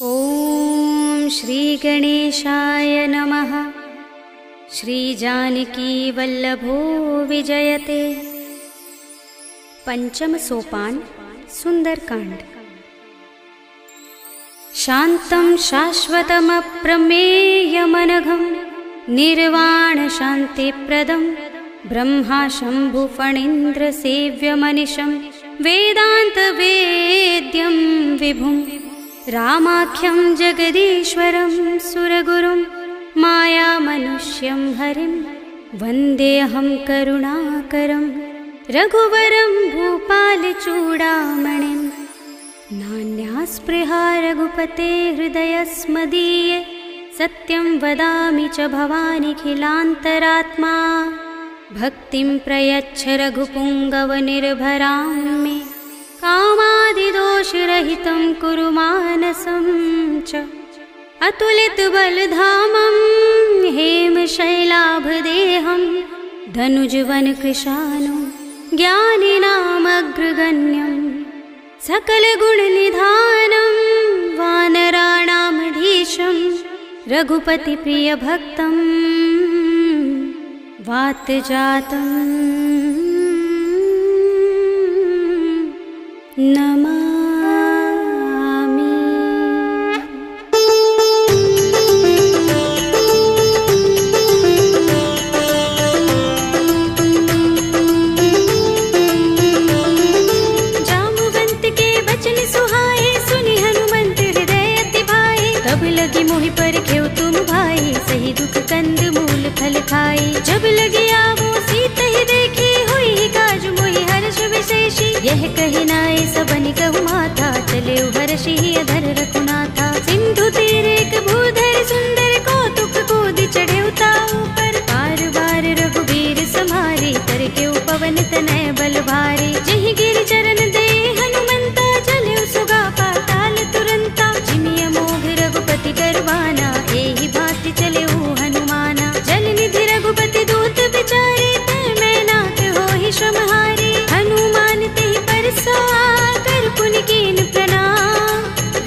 ॐ श्री गणेशाय नमः। श्री जानकी वल्लभो विजयते। पंचम सोपान सुंदरकांड। शांतं शाश्वतमप्रमेयमनघं निर्वाण शान्तिप्रदं ब्रह्मा शंभु फणीन्द्र सेव्यमनिशं वेदांत वेद्यं विभुं रामाख्यं जगदीश्वरं सुरगुरुं मायामनुष्यं हरिं वन्देऽहं करुणाकरं रघुवरं भूपालचूडामणिं। नान्यास्पृहा रघुपते हृदयस्मदीये सत्यं वदामि च भवानिखिलान्तरात्मा। भक्तिं प्रयच्छ रघुपुङ्गवनिर्भरां मे कामादिदोषरहितं कुरु मानसं च। अतुलितबलधामं हेमशैलाभदेहं धनुजवनकृशानुं ज्ञानिनामग्रगण्यं सकलगुणनिधानं वानराणामधीशं रघुपतिप्रियभक्तं वातजातं नमामि। जामुवंत के बचन सुहाए सुनि हनुमंत हृदय अति भाए। तब लगी मोहि परखेउ तुम भाई सही दुख कंद मूल फल खाई। जब लगी आवो सीता ही देखी हुई काज मोहि हर्ष विशेषी। यह कही नाय सबनि कहु माथा चले हर्षि अधर रघुनाथा। सिंधु तीर एक भूधर सुंदर कौतुक कूदि चढ़े ताऊ पर। बार बार रघुबीर समारे कर के पवन तनय बल भारी। जहि गिर चरण दे हनुमंता चले सुगा पाताल तुरंता। जिमिय मोघ रघुपति करवाना एहि भांति चले हनुमाना। जल निधि रघुपति दूत बिचारे तय मैं नाथ होहि श्रमहारी। हनुमान तेहि परसा कर पुनि कीन प्रणाम।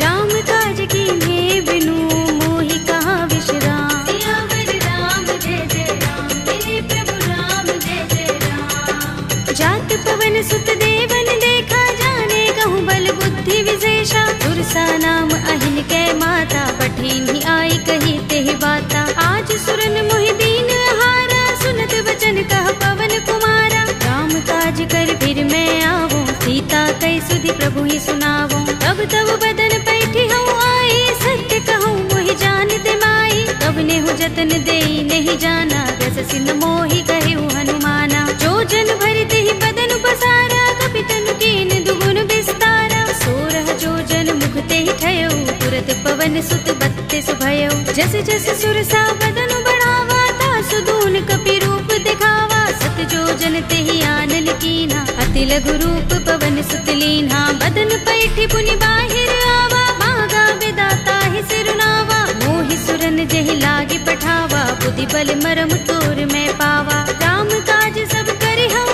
राम काज कीन्हे बिनु मोहि कहाँ विश्राम। सियावर राम जय जय राम मेरे प्रभु राम जय जय राम। जात पवन सुत देवन देखा जाने कहूँ बल बुद्धि विशेषा। सुरसा नाम अहिन कै माता पठिन्हि आई कही तेहि बाता। आज सुरन मोहि दीन हारा सुनत बचन कह पवन कुमारा। राम काज कर फिर मैं आवो सीता कई सुधि प्रभु ही सुनावो। तब तब बदन पैठी हूँ आई सत्य कहूँ मोहि जान दे माई। तब नेहु जतन देई नहीं जाना रस सिंह मोहि कहेउ हनुमाना। जो जन भरि तेहि बदन पसारा कपितनु कीन दुगुन विस्तारा। सोरह जो जन मुख तेहि ठयउ तुरत पवन सुत बत्तीस भयउ। जस जस सुरसा बदन बढ़ावा तासु दून कपि रूप दिखावा। सत जो जन तेहि आनन कीन्हा अति लघु रूप पवन सुत लीन्हा। बदन पैठी पुनि बाहिर आवा मागा विदाता ही सिरुनावा। मोहि सुरन जहि लागे पठावा बुद्धि बल मरम तोर मैं पावा। राम काज सब करि हूँ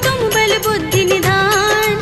तुम बल बुद्धि निधान।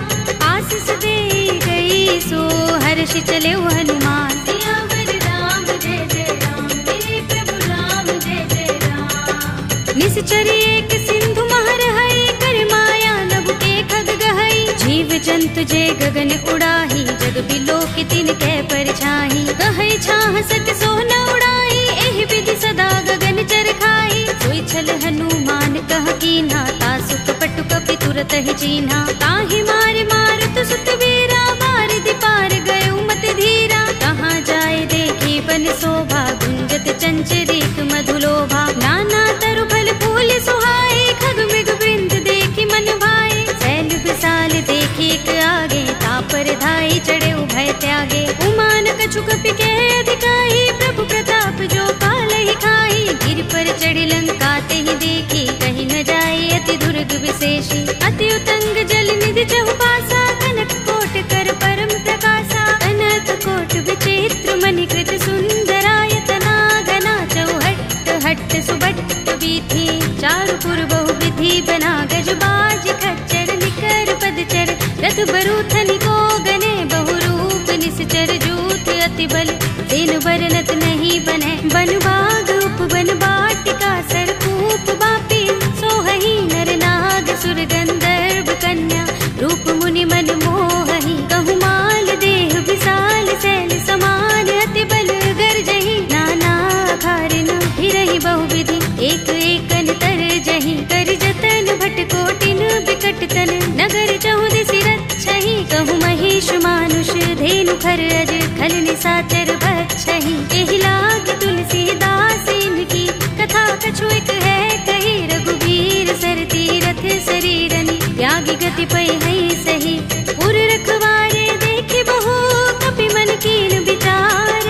आशीष दे गई सो हर्षि चले हनुमान। सियावर राम जय जय राम मेरे प्रभु राम जय जय राम। निश्चर एक सिंधु महर हई कर माया नभ के खग गहई। जीव जंतु जे गगन उड़ाही जग बिलो के तिनकै परछाई। कहै छाह सक सो न उड़ाई एहि विधि सदा गगन चर खाई। सोई छल हनुमान कह कीन्हा तासु कपटु कपि तुरत ही चीन्हा। ताहि मारे मारुत सुत वीरा बारिधि पार गयो मत धीरा। कहाँ जाए देखी बन शोभा गुंजत चंचरीक मधुलोभा। नाना तरु फल फूल सुहाए खग मृग वृंद देखी मन भाए। शैल विशाल देखी एक आगे तापर धाई चढ़े भय त्यागे। उमान कछु कपि के अधिकाई प्रभु प्रताप जो काल ही खाई। गिर पर चढ़ी लंका तेहि देखी कहीं न जाए अति दुर्ग विशेषी। अति उतंग जल निधि चहुपासा कनक कोट कर परम प्रकाशा। अनंत कोट विचित्र मणिकृत सुंदरायतना घना। चौहट्ट हट्ट सुबट्ट बीथी चारुपुर बहु विधि बना। गज बाज खच्चर निकर पदचर रथ बरूथनि को गने। बहुरूप निश्चर जूथ अति अति बल तेन बरनत नहीं बने। बन बाग उपवन बाटिका सरकूप बापी सोहहि नर नाग सुर गंधर्व कन्या रूप मुनि मन मोहहि। कहु माल देह विशाल शैल समान अति बल गर्जहि। नाना खारिन फिरहि बहुविधि एक एकन तरजहि। कर जतन भट कोटिन बिकट तन नगर चहुदिस रक्षहि। कहु महिष मानुष धेनु खर अज खल निशाचर बक्षहि। एहि लाग तुलसीदास इनकी कथा कछु एक है कही। रघुबीर सर तीरथ शरीरनि त्यागी गति पै है सही। उर रखवारे देखे बहु कपि मन कीन विचार।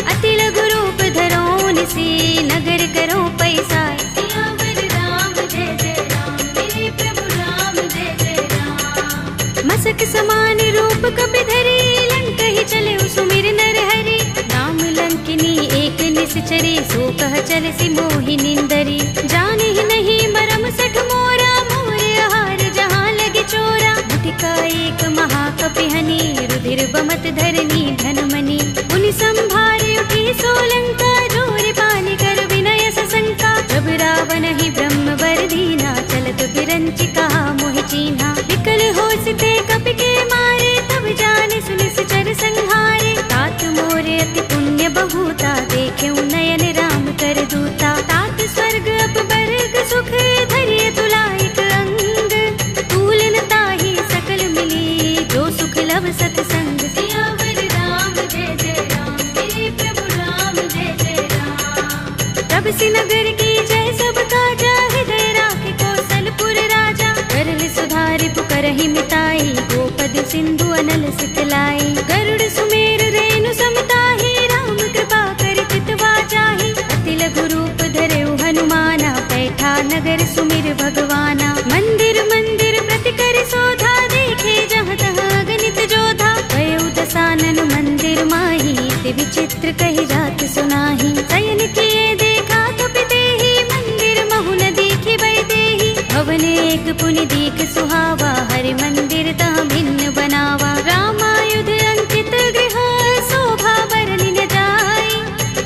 अति लघु रूप धरौ निसी नगर करो पैसार। सियावर राम जय जय राम मेरे प्रभु राम जय जय राम। मसक समान रूप कपि धरि लंकहि चले सुमिर नर हरि। नाम लंकिनी एक निश्चरी सो कह चल सी मोहि निंदरी। जाने ही नहीं मरम सठ मोरा मोरे आहार जहाँ लगे चोरा। मुठिका एक महाकपिहनि रुधिर बमत धरनी धनमणि। मुनि संभारे उठी सोलंका जोर पानी कर विनय सशंका। जब रावण ही ब्रह्म वर दीना चलत बिरंचि कहा मोहि चीन्हा। विकल होसिते कपि के मारे तब जाने सुनिस चर संहारे। तात मोरे अति पुण्य बहुता देखे नयन राम कर दूता। तात स्वर्ग अपवर्ग सुख धरिय तुलाइक अंग। तूल न ताहि सकल मिली जो सुख लव सतसंग। सियावर राम जय जय राम मेरे प्रभु राम जय जय राम। तब से नगर की जय सब काजा हृदय राखे कौशलपुर राजा। करल सुधारि पुकरहि मिताई गोपद सिंधु अनल सितलाई। गरुड़ सुमेर रेणु समताहि राम कृपा कर चितवा चाहि। अति लघु रूप धरेउ हनुमाना बैठा नगर सुमिर भगवाना। मंदिर मंदिर प्रति कर शोधा देखे जहाँ तहाँ गणित जोधा। गयउ दसानन मंदिर माही ते विचित्र कहि जात सुनाही। शयन किए देखा कपि तेहि मंदिर महु न दीखि बै देहि। भवन एक पुनि दीख सुहावा हरि मंदिर तहाँ भिन्न बनावा। रामायुध अंकित गृह शोभा बरनि न जाय।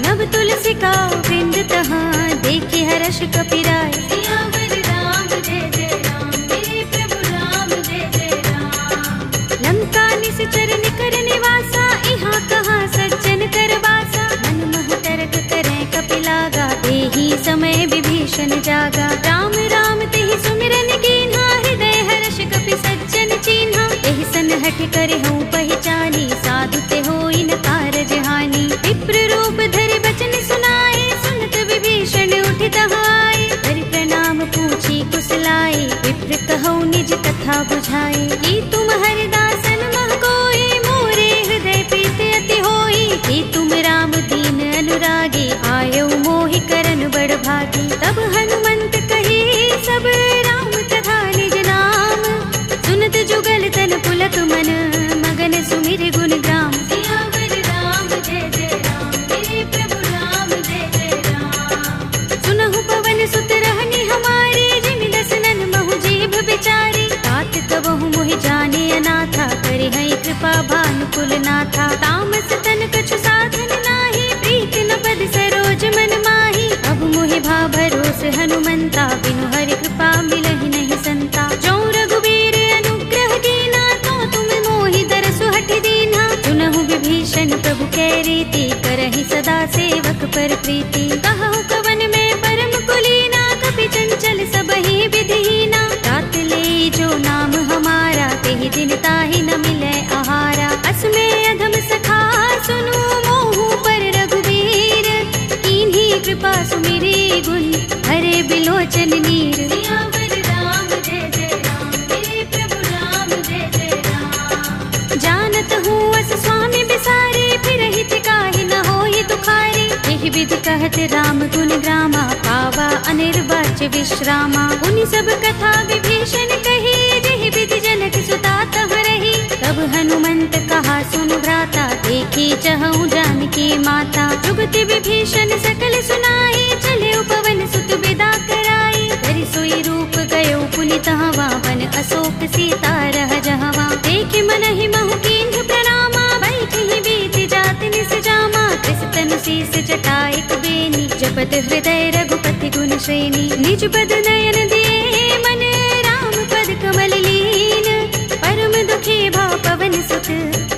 नव तुलसी का वृंद तहाँ देखि हर्ष कपिराय। सियावर राम जय जय राम मेरे प्रभु राम जय जय राम। लंका निश्चर निकर निवासा इहाँ कहाँ सज्जन कर बासा। मन मोह तरक करें कपिलागा तेहि समय विभीषण जागा। राम राम तेहि सुमिरन कीन्हा हृदय हर्ष कपि सज्जन चीन्हा। एहि सन हठ करे हूँ पहचानी साधु ते होई न कारज हानि। विप्र रूप धरि बचन सुनाए सुनत विभीषण उठ तहाए। हरि प्रणाम पूछी कुशलाए विप्र कहौ निज कथा बुझाए। कि तुम हरिदासन मह कोई मोरे हृदय प्रीत अति होई। कि तुम राम दीन अनुरागी आयौ मोहि करन बड़ भागी। तब हनुमंत कही सब राम कथा निज नाम। सुनत जुगल तन पुलक मन मगन सुमिर गुण ग्राम। सियावर राम जय जय राम मेरे प्रभु राम जय जय राम। सुनहु पवन सुत रहनि हमारे जिमि दसनन महु जीभ बिचारी। तात कबहु मोहि जाने अनाथा करे हैं कृपा भानुकुल नाथा। तामस तन कछु साधन नाही प्रीत न पद सरोज मन माही। अब मोहि भा भरोस हनुमंता बिनु हरि कृपा मिलहि नहीं संता। जो रघुबीर अनुग्रह कीना तो तुम मोहि दरसु हठ दीन्हा। सुनहु विभीषण प्रभु कै रीति करहि सदा सेवक पर प्रीति। कहु कवन में परम कुलीना कपि चंचल सबहि विधिहीना। तात ले जो नाम हमारा तेहि दिन ताहि न मिलै आहारा। अस में अधम सखा सुनु मोहु पर रघुबीर। कीन्ही कृपा सुमिरी गुण हरे बिलोचन नीर। सियावर राम जय जय राम मेरे प्रभु राम जय जय राम। जानत हूँ अस स्वामी बिसारे फिरहि काहि न होहि दुखारे। एहि विधि कहत राम गुण ग्रामा पावा अनिर्वाच्य विश्रामा। उनि सब कथा विभीषण कही जेहि विधि जनक सुता तह रही। तब हनुमंत कहा सुन भ्राता देखी चहु जानकी माता। जुगति विभीषण सकल सुनाई चले पवन सुत विदा कराई। धरि सोई रूप गयो पुनि तहवा वन अशोक सीता रह जहवा। देख मन ही महु कीन्ह प्रणामा बैठहि बीत जात निस जा। जटा एक बेनी, जपत हृदय रघुपति गुण श्रेणी। निज पद नयन दिए मन, राम पद कमल लीन। परम दुखी भाव पवन सुत,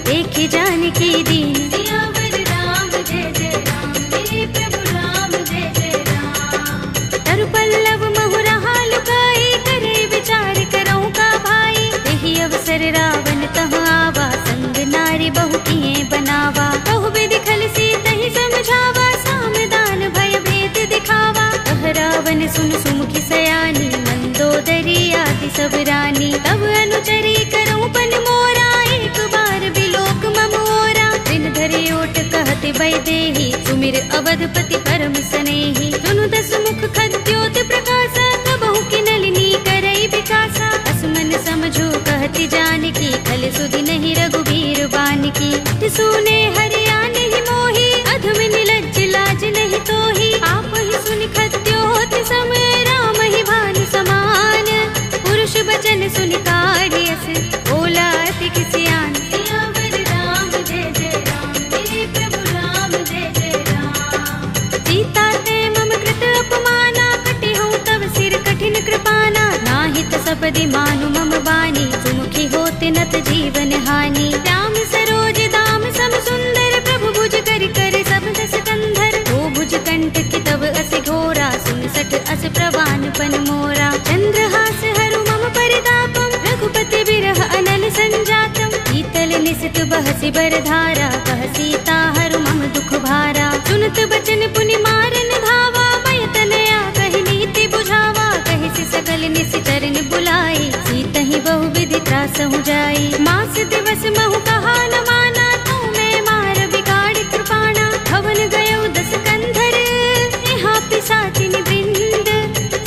देखि जानकी दीन। सियावर राम जय जय राम, मेरे प्रभु राम जय जय राम। तरु पल्लव महु रहा लुकाई, करे विचार करऊं का भाई। यही अवसर रावण तह आवा, संग नारी बहु किए बनावा। बहु विधि खल सीतहि समझावा, सामदान भय भेद दिखावा। कह रावण सुन सुमुखी सयानी, मंदोदरी आदि सब रानी। तब अनुचरी करऊं पन मोरा, एक बार बिलोक मम ओरा। दिन धरि ओट कहते वैदेही, सुमिर अवधपति परम सनेही। सुनु दस मुख खद्योत प्रकाशा, कबहु की नलिनी करई विकासा। असमन समझो कहती जानकी, खल सुधि नहीं रघुबीर बानकी। सुने हरिया नहीं मोही, अधम निलज्ज लाज नहीं तोही। आप ही सुनि खद्योत सम, राम ही भानु समान। पुरुष बचन सुनि काढ़ियस, बोला अति किसियान। सियावर राम जय जय राम, मेरे प्रभु राम जय जय राम। सीता ते मम कृत अपमाना, कटे हूँ तब सिर कठिन कृपाना। नाहित सपदि मानु मम बानी, सुमुखी होते नत जीवन हानि। राम सरोज दाम सम सुंदर, प्रभु भुज कर कर सब दस कंधर। ओ भुज कंठ की तब अस घोरा, सुन सठ अस प्रवान पन मोरा। चंद्रहास हरु मम परितापम, रघुपति बिरह अनल संजातम। शीतल निसित बहसि बरधारा, कह सीता हरु मम दुख भारा। सुनत बचन पुनि मारन धावा, मय तनया कहि नीति बुझावा। कहि से सकल निसि चरण बुलाई, सीतहि बहु विधि त्रासहु जाई। मास दिवस महु कहा न माना, तू मैं मार बिगाड़ कृपाणा। भवन गयो दस कंधर, यहाँ पिशाचिनी वृंद।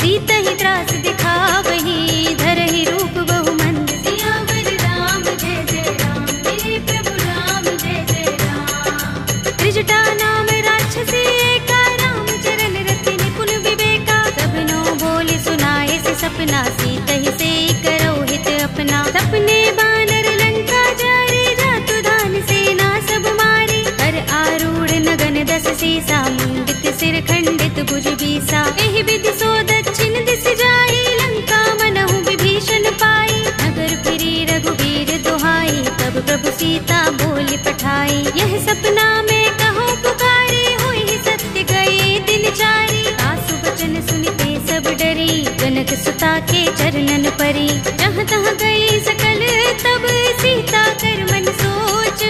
सीतहि त्रास दिखावही, धरहि रूप बहु मंद। सियावर राम जय जय राम, मेरे प्रभु राम जय जय राम। त्रिजटा नाम राक्षसी एका, राम चरण रति निपुण विवेका। सबनो बोली सुनाए से सपना, सीतहि से करो हित अपना। सपने बानर लंका जारे, जातु धान सेना सब मारे। हर आरूढ़ नगन दस सीसा, मुंडित सिर खंडित भुज बीसा। एहि विधि सो दक्षिण दिस जाई, लंका मनहु विभीषण पाई। नगर फिरी रघुबीर दुहाई, तब प्रभु सीता बोली पठाई। यह सपना में कहो पुकारे, होई सत्य गए दिन चारी। सासु बचन सुनते सब डरी, जनक सुता के चरणन परी। जहाँ तहाँ गई सकल तब, सीता कर मन सोच।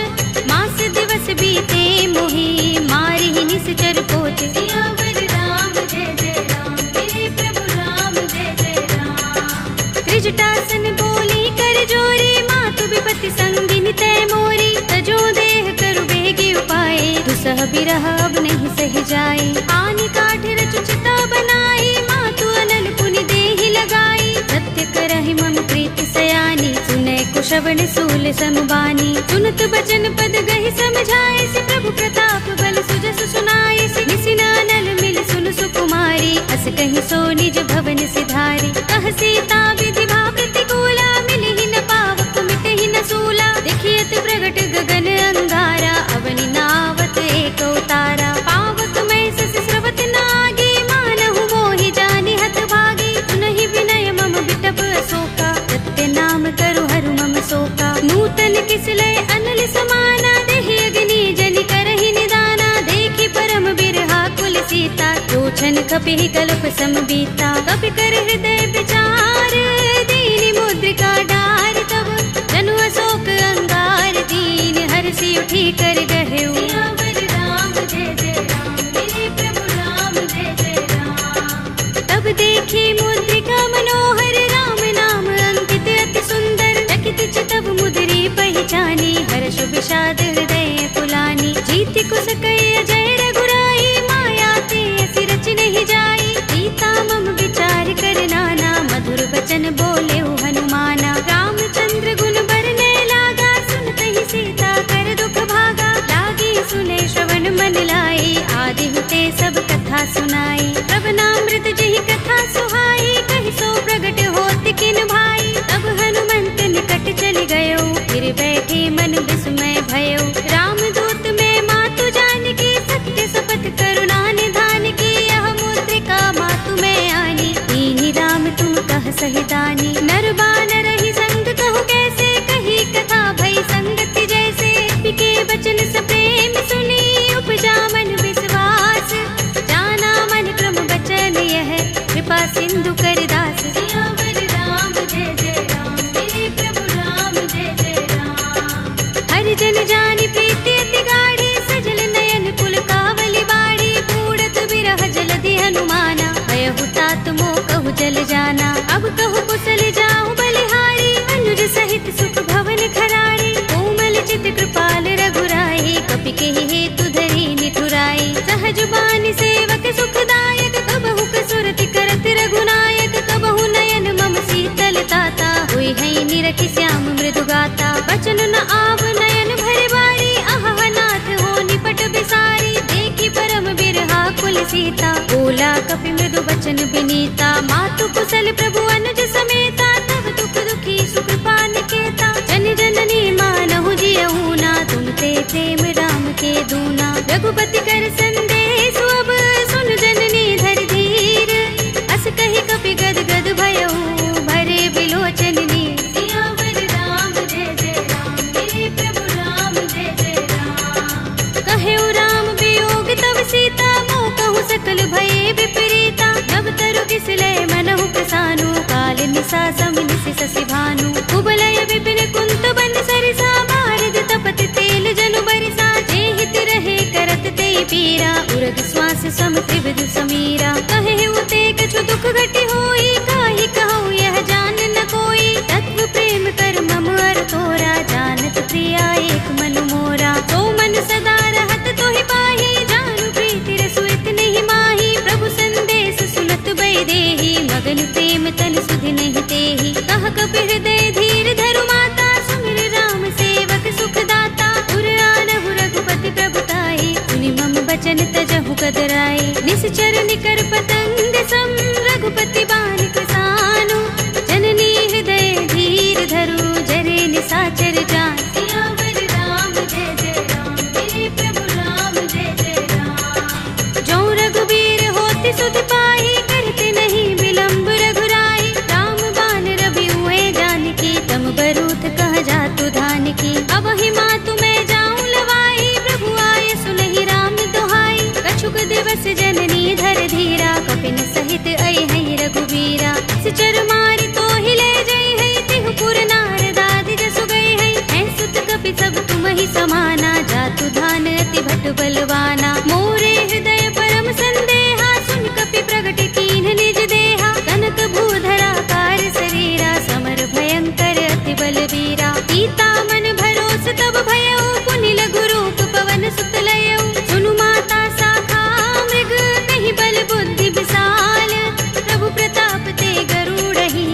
मास दिवस बीते मोही, मारी ही निश्चर पोच। सियावर राम जय जय राम, मेरे प्रभु राम जय जय राम। त्रिजटासन बोली कर जोरी, मातु विपत्ति संगिनी तय मोरी। तजो देह करु बेगी उपाय, दुसह बिरह अब नहीं सह जाए। आनि काठ रचु चिता बनाई, मातु अनल पुनि देहि लगाई। सत्य करहि मम प्रीति सयानी, सुनै कुशवन सूल समबानी। सुनत बचन पद गहि समझाए, से प्रभु प्रताप बल सुजस सुनाए। निसिना नल मिल सुन सुकुमारी, अस कहि सो निज भवन सिधारी। कह सीता विधि भा प्रतिकूला, मिलहि न पावक मिटहि न सूला। देखियत प्रगट गगन अंगारा, अवनि नावत एक उतारा। पावक मैं सस स्रवत नागी, मानहु मोहि जानि हत भागी। सुनहि विनय मम बिटप अशोका, सत्य नाम करु हरु मम शोका। नूतन किसलय अनल समाना, देहि अग्नि जनि करहि निदाना। देखि परम बिरहा कुल सीता, रोचन कपिहि कल्प सम बीता। कपि कर हृदय विचार, दीनि मुद्रिका डार। तब जनु अशोक अंगार, दीन हरषि उठी कर गहेउ। सियावर राम जय जय राम, मेरे प्रभु राम जय जय राम। तब देखी मुद्रिका मनोहर, राम नाम अंकित अति सुंदर। चकित चितव मुद्री पहचानी, हर्ष विषाद हृदय कुलानी। जीति कुस कय जय रघुराई, माया ते असि रच नहीं जाई। सीता मम विचार कर नाना, मधुर वचन बोले हनुमाना। रामचंद्र गुण बरने लागा, सुनतहि सीता कर दुख भागा। लागी सुने श्रवण मन लाई, आदि हुते सब कथा सुनाई। प्रभनामृत जहि कथा सुहाई, कहि सो प्रगट होत किन भाई। तब हनुमंत निकट चल गयो, फिर बैठे मन विस्मय भयो। रामदूत में मातु जानकी, सत्य शपथ कर सीता, बोला कपि मृदु बचन विनीता। मातु कुशल प्रभु अनुज समेता, तब दुख दुखी सुकृपा निकेता। जन जननी मानहु जियहु ना, तुम ते प्रेम राम के दूना। रघुपति कर संदेश अब सुन जननी धर धीर, अस कहि कपि गद गद भयहु भरे बिलोचन नीर। सियावर राम जय जय राम, मेरे प्रभु राम जय जय राम। कहेउ राम वियोग तब सीता, मोह कहूँ सकल भये विपरीता। नभ तरु किसले मनहु प्रसानु, काल निसा समिनिसि शशि भानु। कुबलय विपिन कुंत बन सरिसा, बारद तपत तेल जनु बरिसा। जे हित रहे करत ते पीरा, उरग श्वास सम त्रिविध समीरा। कहेउ ते कछु दुख घटी होई, काहि कहूँ यह जान न कोई। तत्व प्रेम कर मम अर तोरा, जानत प्रिया एक मन मोरा। तो मन सदा रहत तोहि पाहि, जानु प्रीति रसुइत नहीं माही। प्रभु संदेश सुनत बै देहि, मगन प्रेम तन सुधि नहीं तेहि। कह कपि हृदय धीर धरु माता, सुमिर राम सेवक सुख दाता। उर आनहु रघुपति प्रभुताई, सुनि मम बचन तजहु कदराई। निश्चर निकर पतंग सम, रघुपति बानिक सानु। जननी हृदय धीर धरु, जरे निसाचर जान। सियावर राम जय जय राम, मेरे प्रभु राम जय जय राम। जो रघुबीर होति सुधि पाहि, करते नहीं विलंब रघुराई। राम बान रवि हुए जानकी, तम बरूथ कह जातु धानकी। अब ही मातु मैं जाऊं लवाई, प्रभु आए सुनहि राम दोहाई। कछुक दिवस जननी धर धीरा, कपिन सहित अइ हैं रघुबीरा। सिचर मारि तो ही ले जई है, तिहु पुर नारद आदि जसु गए हैं। हैं सुत कपि सब तुम ही समाना, जातु धान अति भट बलवाना। मोरे हृदय परम संदेहा, सुन कपि प्रगट कीन्ह निज देहा। कनक भूधरा कार शरीरा, समर भयंकर अति बलवीरा। सीता मन भरोस तब भयउ, पुनि लघु रूप पवन सुत लयउ। सुनु माता शाखा मृग, नहीं बल बुद्धि विशाल। प्रभु प्रताप ते गरुड़हि,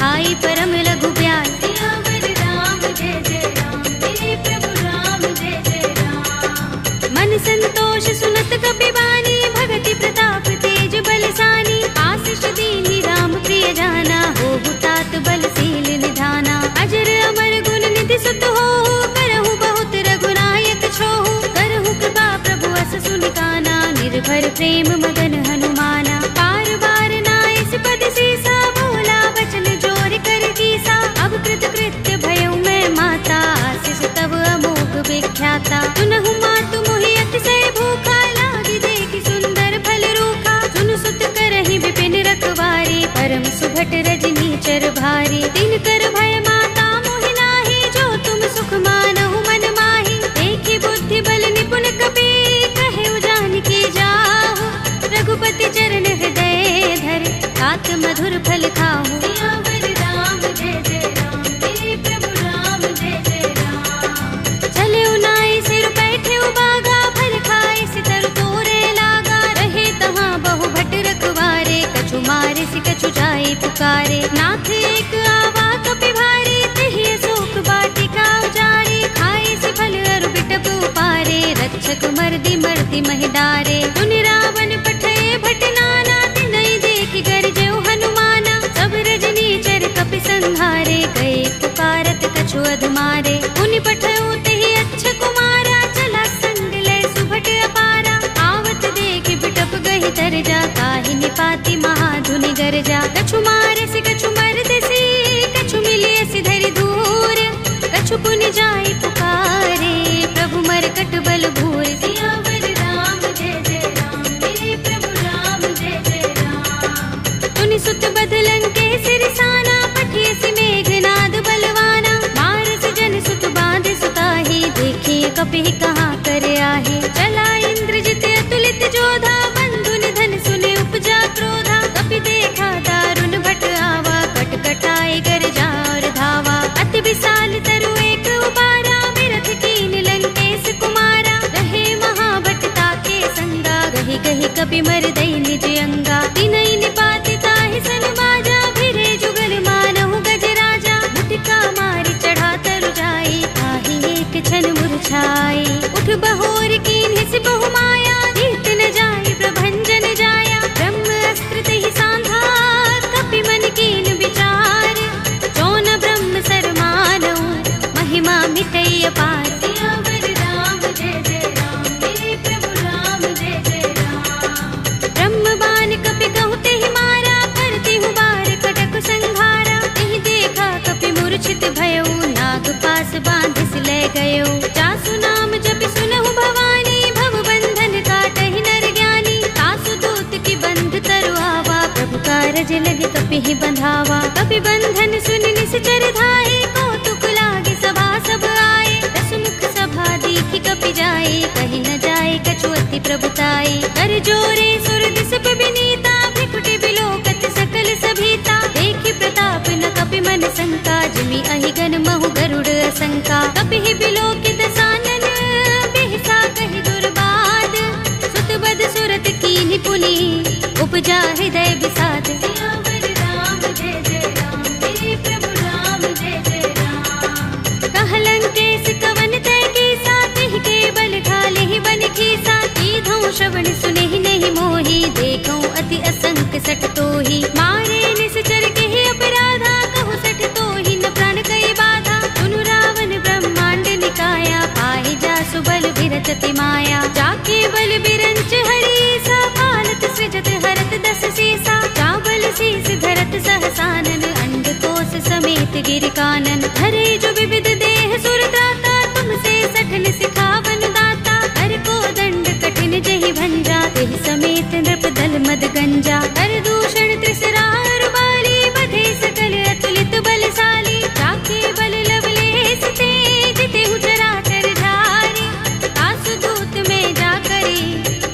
आई परम लघु ब्याल। सियावर राम जय जय राम, मेरे प्रभु राम जय जय राम। मन संतोष सुनत कपि बानी, भगति प्रताप तेज बलसानी। आशीष दीनी राम प्रिय जाना, होहु तात बलशील निधाना। अजर अमर गुण निधि सुत होहु, करहु बहुत रघुनायक छोहु। करहु कृपा प्रभु अस सुनि काना, निर्भर प्रेम मगन हनुमाना। बार बार नाइस पद सीसा, बोला बचन जोर कर कीसा। अब कृत कृत्य भयउ मैं माता, आशीष तब अमोघ विख्याता। सुनहु मातु मोहि अतिशय भूखा, लागी देखि सुंदर फल रूखा। सुनु सुत करहि विपिन रखवारी, परम सुभट रजनी चर भारी। दिन कर भय माता मोहि नाहि, जो तुम सुख मानहु मन माहि। देखि बुद्धि बल निपुण कपि, कहेउ जानकी जाहु। रघुपति चरण हृदय धर, तात मधुर फल खाहु। सियावर राम जय जय राम, मेरे प्रभु राम जय जय राम। चले उनाई सिर बैठे बागा, फल खाए सितर तोरे लागा। रहे तहाँ बहु भट रखवारे, कछु मारे सि कछु जाए पुकारे। नाथ एक आवा कपि भारी, तिहि अशोक वाटिका उजारी। खाए सि फल अरु बिटप उपारे, रक्षक मर्दि मर्दि महि डारे। सुनि रावण पठय भट नाना, तिनहि देखि गरजेउ हनुमाना। सब रजनी चर कपि संहारे, गए पुकारत कछु अधमारे। मुनि पठयउ तेहि अच्छ कुमारा, चला संग लय सुभट अपारा। आवत देखि बिटप गहि तरजा, काहि निपाति महाधुनि गरजा। कछु मारे सि कछु मरदेसि, कछु मिलिए सि धरि धूर। कछु पुनि जाई पुकारे, प्रभु मरकट बल भूर। सियावर राम जय जय राम, मेरे प्रभु राम जय जय राम। तुनि सुत बध लंकेश रिसाना, पठिए सि मेघनाद बलवाना। मारस जन सुत बांधे सुताहि, देखिए कपि कहाँ कर आहे। चला इंद्रजित अतुलित जोधा, बंधु निधन सुने उपजा क्रोधा। कपि देखा दारुण भट आवा, कट कटाए गरजा और धावा। अति विशाल तरु एक उबारा, बिरथ कीन लंकेश कुमारा। रहे महाभट ताके संगा, गहि गहि कपि मर दई निज अंगा। तिनहि निपाति ताहि सन बाजा, भिरे जुगल मानहु गज राजा। मुटिका मारि चढ़ा तरु जाई, ताहि एक छन मुरझाई। उठ बहोर कीन्हि सि बहु माया, जीत न जाई प्रभंजन कपि ही बंधावा। कपि बंधन सुन निश्चर धाये, कौतुक लागे सभा सब आए। दस मुख सभा दीखि कपि जाए, कही न जाए कछु अति प्रभुताई। कर जोरे सुर दिस विनीता, भ्रिकुटि बिलोकत सकल सभीता। देखि प्रताप न कपि मन शंका, जिमि अहि गण महु गरुड़ असंका। कपि ही बिलोकित सानन, बिहसा कहि दुर्बाद। सुत बद सुरत कीन्हि पुनि, उपजा हृदय विषाद। सियावर राम जय जय राम, मेरे प्रभु राम जय जय राम। कह लंकेश कवन तय कीसा, तिहि के बल ढाले ही बन खीसा। कीधौं श्रवण सुनेहि नहीं मोहि, देखौं अति असंक सठ तोहि। मारे निश्चर केहि अपराधा, कहु सठ तोहि न प्राण कई बाधा। सुनु रावण ब्रह्मांड निकाया, पाहि जासु बल बिरचति माया। जाके बल बिरंच हरीसा, पालत सृजत हरत दस सीसा। चावल शीस धरत सहसानन, अंडकोश समेत गिर कानन। धरे जो विविध देह सुर त्राता, तुमसे सठन सिखावन दाता। हर को दंड कठिन जहि भंजा, तेहि समेत नृप दल मद गंजा। कर दूषण त्रिसरा रुबाली, बधे सकल अतुलित बलशाली। जाके बल लवलेस ते, जितेहु चराचर झारी। तासु दूत में जा करी,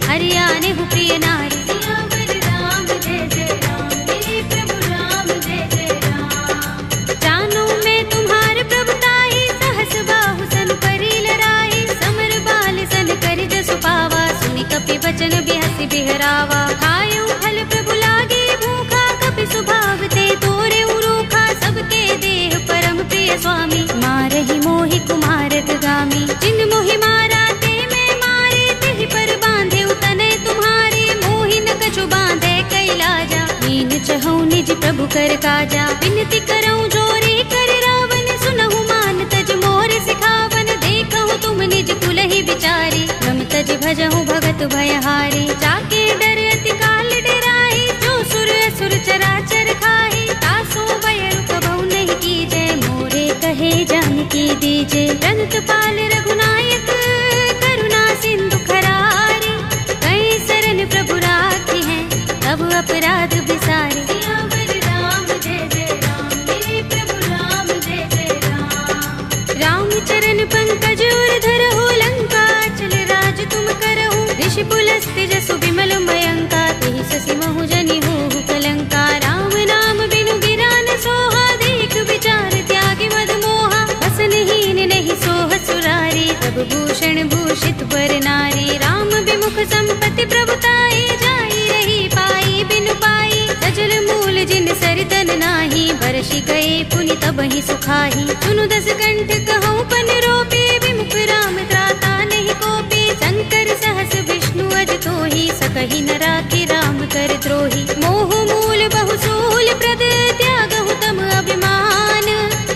हरियाणे हु प्रिय नारी। सियावर राम जय जय राम, मेरे प्रभु राम जय जय राम। जानो मैं तुम्हार प्रभुताई, सहस बाहु सन करी लड़ाई। समर बाल सन करि जसु पावा, सुनि कपि बचन बिहसि बिहरावा। खायउ फल प्रभु लागे भूखा, कपि सुभाव ते तोरे उरूखा। सबके देह परम प्रिय स्वामी, मारहि मोहि कुमारक गामी। जिन मोहि मारा ते मैं मारे, तिहि पर बांधे तनय तुम्हारे। मोहि न कछु बांधे कैलाजा, मीन चहु निज प्रभु कर काजा। विनती करऊं जोरी कर रावण, सुनहु मान तज मोर सिखावन। देखहु तुम निज कुलहि विचारी, रम तज भजहु भगत भयहारी। जाके डर अति काल डराहि, जो सुर असुर चराचर खाहि। तासो बयरु कबहु नहीं कीजय, मोरे कहे जानकी दीजे। रंत पाल रघुनायक, करुणा सिंधु खरारे। कई सरन प्रभु राखी हैं, तब अपराध बिसारे। सियावर राम जय जय राम, मेरे प्रभु राम जय जय राम। राम चरण पंकज उर धरहु, लंका चल राज तुम करहु। ऋषि पुलस्त्य जसु विमल मयंका, तेहि ससि महु जनि होहु कलंका। राम नाम बिनु गिरा न सोहा, देख विचार त्यागी मद मोहा। बसनहीन नहीं सोह सुरारी, सब भूषण भूषित बर नारी। राम विमुख संपत्ति प्रभुताई, जाई रही पाई बिनु पाई। सजल मूल जिन सरितन नाही, बरषि गए पुनि तबहि सुखाही। सुनु दस कंठ कहऊँ पन रोपे, विमुख राम त्राता नहीं कोपे। शंकर सहस विष्णु अज तोहि, सकहि न राखि राम कर द्रोही। मोह मूल बहु सूल प्रद, त्यागहु तम अभिमान।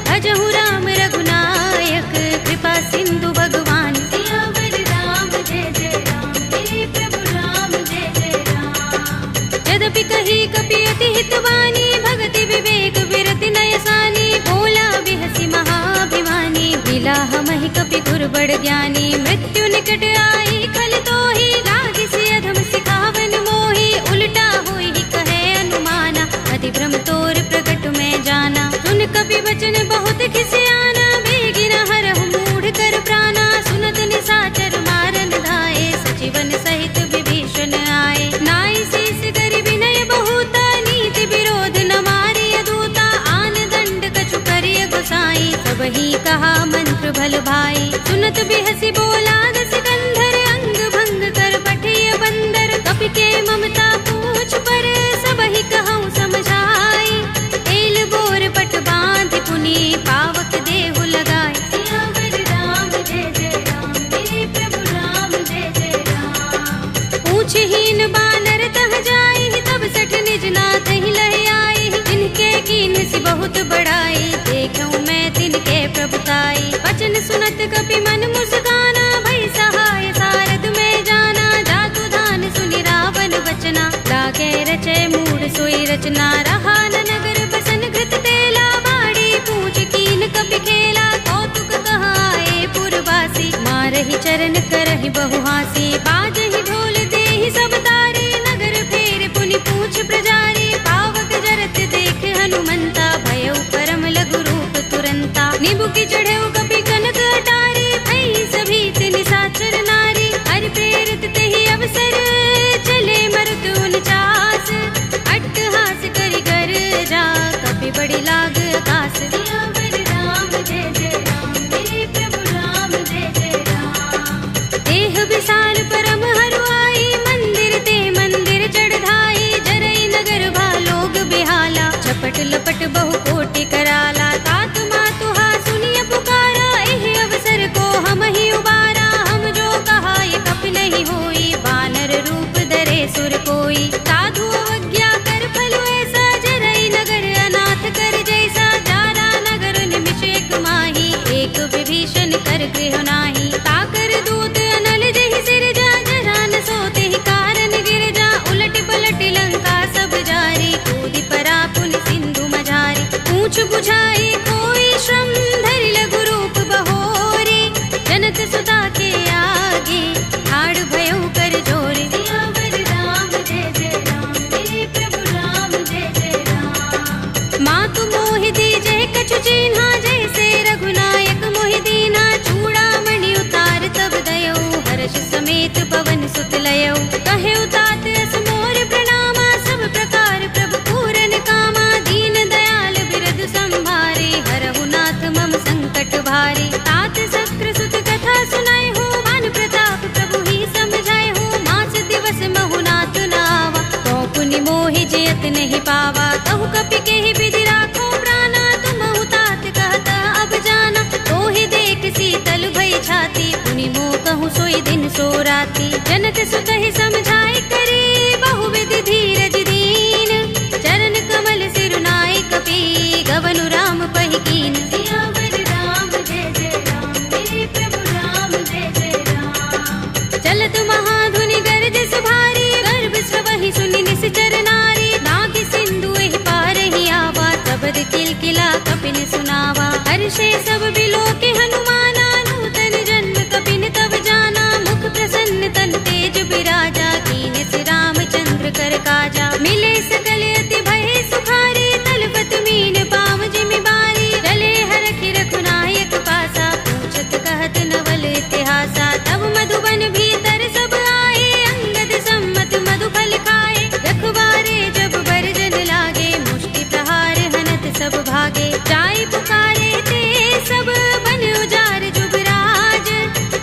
भजहु राम रघुनायक, कृपा सिंधु भगवान। सियावर राम जय जय राम, मेरे प्रभु राम जय जय राम। यद्यपि कही कपि अति हितवानी, भगति विवेक विरति नय सानी। भोला बिहसि महाभिमानी, मिला हमहि कपि गुर बड़ ज्ञानी। मृत्यु निकट आई खल तोहि, लागिसि अधम सिखावन मोहि। उल्टा होई कहे अनुमाना, अति भ्रम तोर प्रगट में जाना। सुन कपि वचन बहुत खिसियाना, बेगिन हरहु मूढ़ कर प्राणा। सुनत निशाचर मारन धाये, सजीवन सहित विभीषण आए। नाई शीस करि विनय बहुता, नीति विरोध न मारिय दूता। आन दंड कछु करिय गोसाई, सबहि कहा मंत्र भल भाई। सुनत बिहसि बोला न सिकंदर, अंग भंग कर पठिय बंदर। कपि के ममता पूछ पर, सबहि कहऊँ समझाई। एल बोर पट बांधि पुनि, पावक देहु लगाए। सियावर राम जय जय राम, मेरे प्रभु राम जय जय राम। पूछहीन बानर तह जाई, तब सठ निज नाथ ही लहि आई। जिनके कीन्ह बहुत बड़ाई, देखऊँ मैं तिनके प्रभुताई। वचन सुनत कपि मन मुस्काना, भई सहाय सारद में जाना। जातु धान सुनि रावण वचना, लागे रचे मूढ़ सोई रचना। रहा न नगर बसन घृत तेला, बाड़ी पूछ कीन कपि खेला। कौतुक कहाए पुरवासी, मारहि चरण करहि बहु हासी। बाजहि ढोल देहि सब तारे, नगर फेर पुनि पूछ प्रजारी। पावक जरत देख की चढ़े कपि कनक अटारी, भई सभी निशाचर नारी। हरि प्रेरित तेहि अवसर, चले मरुत 49। अट्टहास करि गर जा, कपि बड़ी लाग आकाश। सियावर राम जय जय राम, मेरे प्रभु राम जय जय राम। देह विशाल परम हरुआई, मंदिर ते मंदिर चढ़ाई। जरई नगर भालोग बिहाला, झपट लपट बहु कोटि कराला। तात मातुहा सुनिय पुकारा, एहि अवसर को हम ही उबारा। हम जो कहा ये कपि नहीं होई, वानर रूप धरे सुर कोई। साधु अवज्ञा कर फल ऐसा, जरई नगर अनाथ कर जैसा। जारा नगर निमिष एक माही, एक विभीषण कर गृह नाही। ताकर दूत अनल जहि सिर जा, जरा न सोते ही कारण गिर जा। उलट पलट लंका सब जारी, कूदि परा पुनि सिंधु मझारी। पूछ बुझाई कोई श्रम, धरि लघु रूप बहोरी। जनक सुता के आगे, ठाड़ भयो कर जोरे। सियावर राम जय जय राम, मेरे प्रभु राम जय जय राम। मातु मोहि दीजे कछु चिन्हा, जैसे रघुनायक मोहि दीना। चूड़ामणि उतार तब दयो, हर्ष समेत पवन सुत लयो। कहे उतात अस मोर प्रणामा, सब प्रकार प्रभु पूरन कामा। दीन दयाल बिरद संभारे, हरहु नाथ मम संकट भारे। तात शक्र सुत कथा सुनाए हो, मान प्रताप प्रभु ही समझाए हो। मास दिवस महु नाथ नावा, तो पुनि मोहि जयत नहीं पावा। कहु कपि केहि विधि राखो प्राणा, तुमहु तात कहता अब जाना। तोहि देख शीतल भई छाती, पुनि मोह कहूँ सोई दिन सो राती। जनक सुत ही समझाए करे, बहु विधि धीरज दीन। चरण कमल सिरुनाए कपि, गवनु राम पहि कीन। सियावर राम जय जय राम, मेरे प्रभु राम जय जय राम। चलत महाधुनि गरज सुभारी, गर्भ स्रवहि सुनि निश्चर नारी। नाग सिंधु एहि पार ही आवा, सबद किलकिला कपिन सुनावा। हर्षे सब बिलोके हनुमाना, नूतन जन्म कपिन तब जाना। मुख प्रसन्न तन तेज बिराजा, कीन सि रामचंद्र कर काजा। मिले सकल अति भय सुखारी, तलपत मीन पाव जिमि बारी। चले हरखि रघुनायक पासा, पूछत कहत नवल इतिहासा। तब मधुबन भीतर सब आए, अंगद सम्मत मधु फल खाए। रखवारे जब बरजन लागे, मुष्टि प्रहार हनत सब भागे। जाय पुकारे ते सब, बन उजार जुबराज।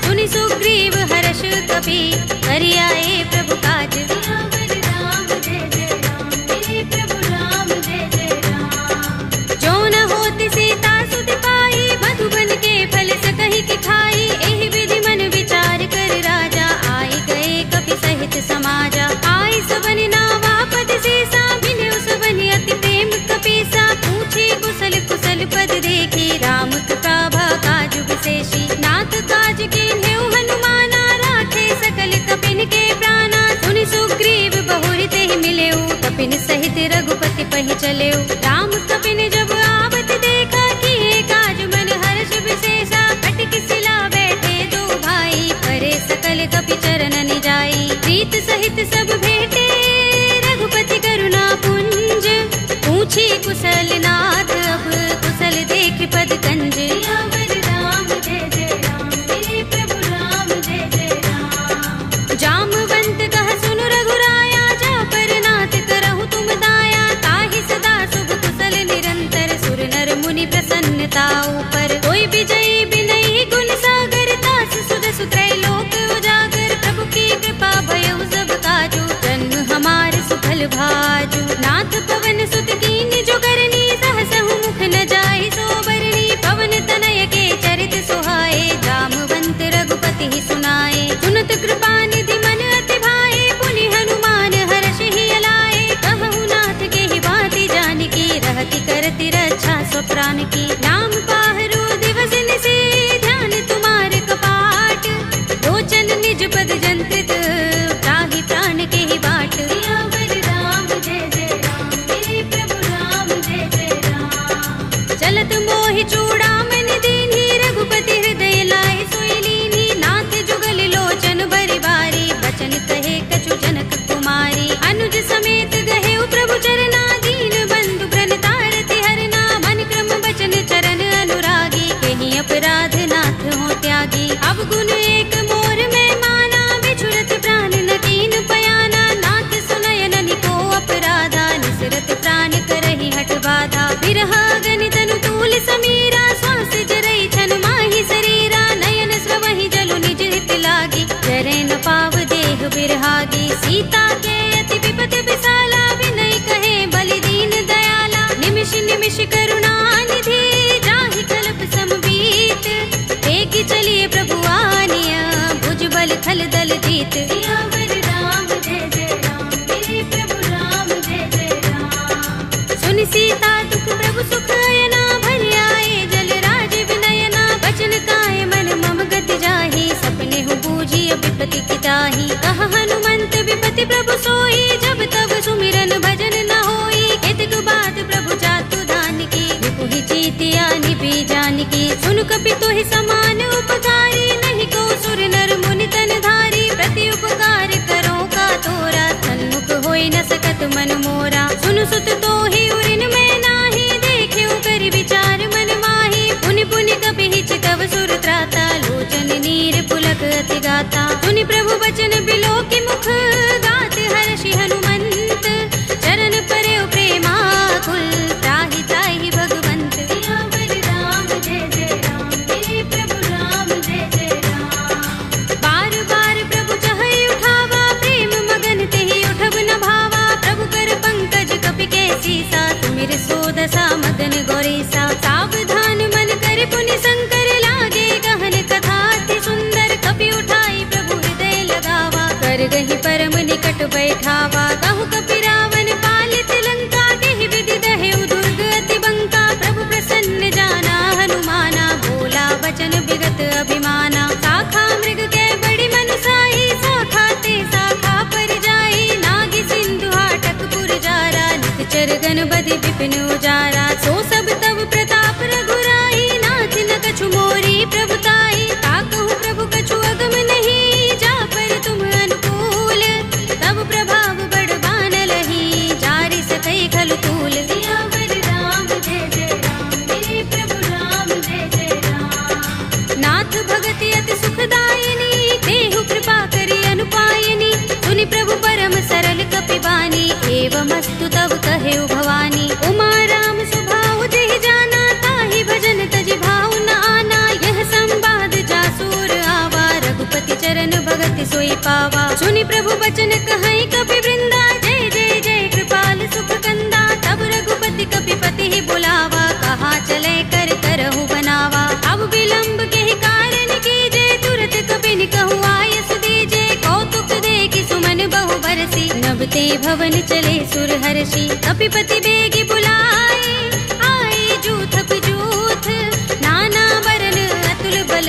सुनि सुग्रीव हर्ष कपि, करि आए प्रभु काज। सियावर राम जय जय राम, मेरे प्रभु राम जय जय राम। जो न होति सीता सुत पाई, मधुबन के फल सकहि कि खाई। एहि विधि मन विचार कर राजा, आई गए कपि सहित समाजा। आई सबनि नावा पद सीसा, मिले सबनि अति प्रेम कपीसा। पूछे कुशल कुशल पद देखी, राम कृपा काज विशेषी। नाथ काज कीन्हेउ हनुमाना, राखे सकल कपिन के प्राणा। सुनि सुग्रीव बहुरि तेहि मिलेउ, कपिन सहित रघुपति पहि चलेउ। राम कपिन जब आवत देखा, किए काज मन हर्ष विशेषा। कटि शिला बैठे दो भाई, करे सकल कपि चरण जाई। प्रीत सहित सब भेटे, रघुपति करुणा पुंज। पूछी कुशल नाथ, अब कुशल देख पद कंज। सियावर राम जय जय राम, मेरे प्रभु राम जय जय राम। जामवंत कह सुनु रघुराया, जा पर नाथ करहु तुम दाया। ताहि सदा शुभ कुशल निरंतर, सुर नर मुनि प्रसन्नता ऊपर। कोई विजयी बिनहि गुण सागर, तास सुध सुत्रय लोक उजागर। प्रभु की कृपा भयउ सब काजू, जन्म हमार सुफल भाजू। नाथ पवन सुत कीन जो करनी, सहसहु मुख न जाय सोबरनी। पवन तनय के चरित सुहाए, जामवंत रघुपति ही सुनाए। सुनत कृपा निधि मन अति भाए, पुनि हनुमान हर्ष ही अलाए। कहु नाथ के ही बाती जानकी, रहति करति रक्षा स्वप्रान की। नाम पाहरो दिवस निशि, ध्यान तुम्हार कपाट। लोचन निज पद जंत्रित, त्राहि प्राण के ही बाट। सियावर राम जय जय राम, मेरे प्रभु राम जय जय राम। चलत मोहि चूड़ामणि दीन्ही, रघुपति हृदय लाए सोई लीन्ही। नाथ जुगल लोचन बरि बारी, बचन कहे कछु जनक कुमारी। अनुज समेत गहेउ प्रभु चरना, दीन बंधु प्रणतारति हरना। मन क्रम बचन चरण अनुरागी, कहि चिरहागी। सीता के अति विपद विसाला, विनय कहे बलि दीन दयाला। निमिष निमिष करुणा निधि, जाहि कल्प समबीत। वेगी चलिए प्रभु आनिया, भुज बल खल दल जीत। सियावर राम जय जय राम, मेरे प्रभु राम जय जय राम। सुनि सीता दुख प्रभु सुख अयना, भरि आए जल राज विनयना। बचन काए मन मम गति जाहि, सपने हूँ बूझी विपति की ताहि। कहा हनुमंत विपति प्रभु सोई, जब तब सुमिरन भजन न होई। केतक बात प्रभु जातु धान की, विपुहि जीतिया निपि जानकी। सुन कपि तोहि समान उपकारी, नहीं को सुर नर मुनि तन धारी। प्रति उपकार करो का तोरा, सन्मुख होई न सकत मन मोरा। सुन सुत तोहि उरिन में नाही, देख्यो करि विचार मन माही। पुनि पुनि कपि हिचकव सुर त्राता, लोचन नीर पुलक अति गाता। सुनि प्रभु बचन बिलोकि मुख, गात हर्षि हनुमंत। चरण परे प्रेमाकुल, त्राहि त्राहि भगवंत। सियावर राम जय जय राम, मेरे प्रभु राम जय जय राम। बार बार प्रभु चहई उठावा, प्रेम मगन तेहि उठब न भावा। प्रभु कर पंकज कपि के सीसा, सुमिर सोदसा मगन गौरीसा। सावधान मन कर पुनि शंकर, लागे गहन कथा अति सुंदर। कपि उठाई प्रभु हृदय लगावा, कर गहि परम निकट बैठावा। कहु कपि रावण पालित लंका, देहि विधि दहेउ दुर्ग अति बंका। प्रभु प्रसन्न जाना हनुमाना, बोला वचन विगत अभिमाना। शाखा मृग के बड़ी मनुसाही, शाखा ते शाखा पर जाई। नागी सिंधु हाटक पुर जारा, निकचर गन बधि विपिन उजारा। सो सब तब प्रताप रघुराई, नाथ न कछु मोरी प्रभुताई। ताकहु प्रभु कछु अगम नहीं, जा पर तुम अनुकूल। तब प्रभाव बड़ बानलहि, जारि सकई खलु तूल। सियावर राम जय जय राम, मेरे प्रभु राम जय जय राम। नाथ भगति अति सुखदायिनी, देहु कृपा करि अनुपायिनी। सुनि प्रभु परम सरल कपि बानी, एवमस्तु तब कहेउ भवानी। उमा राम स्वभाव जेहि जाना, ताहि भजन तजि भाव न आना। यह संवाद जासुर आवा, रघुपति चरण भगति सोई पावा। सुनि प्रभु बचन कहई कपि वृंदा, जय जय जय कृपाल सुख कंदा। तब रघुपति कपि पति ही बुलावा, कहा चले कर करहु बनावा। अब विलंब के ही कारण कीजे, तुरत कपि निकहु आयस दीजे। कौतुक देखि सुमन बहु बरसी, नभ ते भवन चले सुर हर्षि। कपिपति बेगी बुलाए, आए जूथ जूथ। नाना वरन अतुल बल,